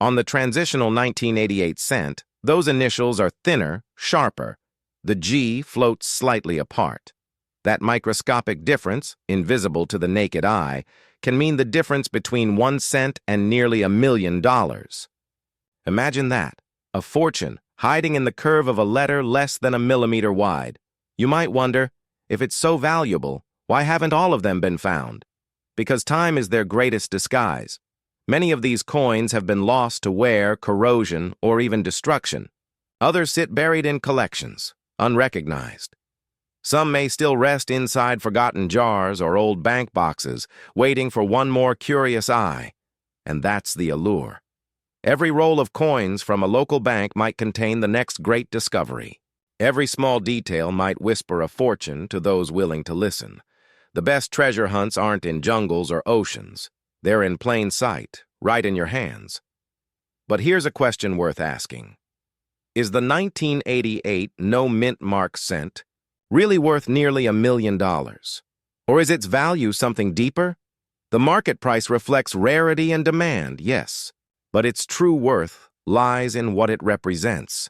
On the transitional 1988 cent, those initials are thinner, sharper. The G floats slightly apart. That microscopic difference, invisible to the naked eye, can mean the difference between 1 cent and nearly $1 million. Imagine that, a fortune hiding in the curve of a letter less than a millimeter wide. You might wonder, if it's so valuable, why haven't all of them been found? Because time is their greatest disguise. Many of these coins have been lost to wear, corrosion, or even destruction. Others sit buried in collections, unrecognized. Some may still rest inside forgotten jars or old bank boxes, waiting for one more curious eye. And that's the allure. Every roll of coins from a local bank might contain the next great discovery. Every small detail might whisper a fortune to those willing to listen. The best treasure hunts aren't in jungles or oceans. They're in plain sight, right in your hands. But here's a question worth asking. Is the 1988 no mint mark cent really worth nearly $1 million? Or is its value something deeper? The market price reflects rarity and demand, yes, but its true worth lies in what it represents,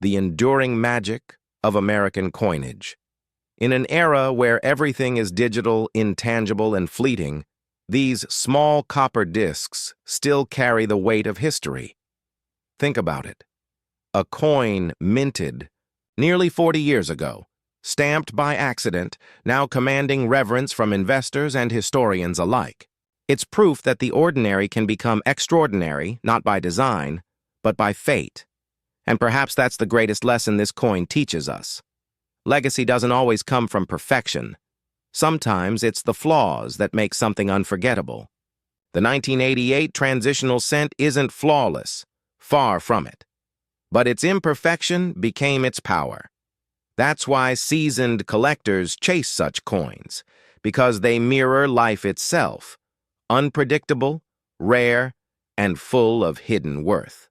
the enduring magic of American coinage. In an era where everything is digital, intangible, and fleeting, these small copper discs still carry the weight of history. Think about it. A coin minted nearly 40 years ago, stamped by accident, now commanding reverence from investors and historians alike. It's proof that the ordinary can become extraordinary, not by design, but by fate. And perhaps that's the greatest lesson this coin teaches us. Legacy doesn't always come from perfection. Sometimes it's the flaws that make something unforgettable. The 1988 transitional cent isn't flawless, far from it. But its imperfection became its power. That's why seasoned collectors chase such coins, because they mirror life itself, unpredictable, rare, and full of hidden worth.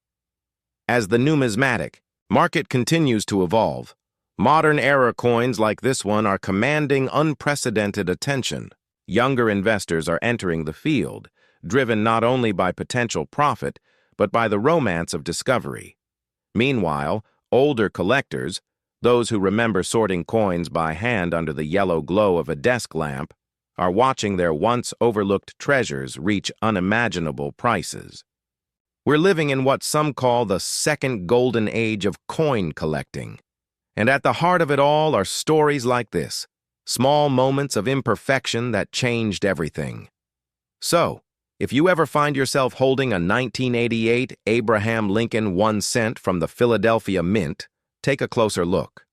As the numismatic market continues to evolve, modern-era coins like this one are commanding unprecedented attention. Younger investors are entering the field, driven not only by potential profit, but by the romance of discovery. Meanwhile, older collectors, those who remember sorting coins by hand under the yellow glow of a desk lamp, are watching their once-overlooked treasures reach unimaginable prices. We're living in what some call the second golden age of coin collecting. And at the heart of it all are stories like this, small moments of imperfection that changed everything. So, if you ever find yourself holding a 1988 Abraham Lincoln 1 cent from the Philadelphia Mint, take a closer look.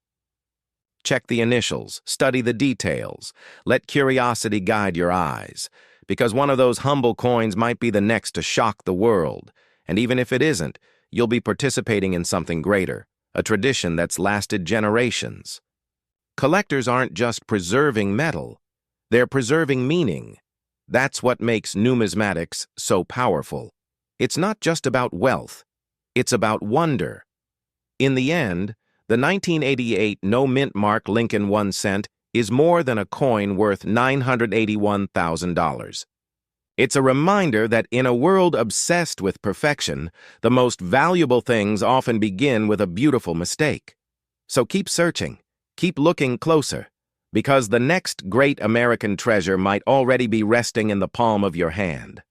Check the initials, study the details, let curiosity guide your eyes, because one of those humble coins might be the next to shock the world, and even if it isn't, you'll be participating in something greater, a tradition that's lasted generations. Collectors aren't just preserving metal, they're preserving meaning. That's what makes numismatics so powerful. It's not just about wealth, it's about wonder. In the end, the 1988 no mint mark Lincoln 1 cent is more than a coin worth $981,000. It's a reminder that in a world obsessed with perfection, the most valuable things often begin with a beautiful mistake. So keep searching, keep looking closer, because the next great American treasure might already be resting in the palm of your hand.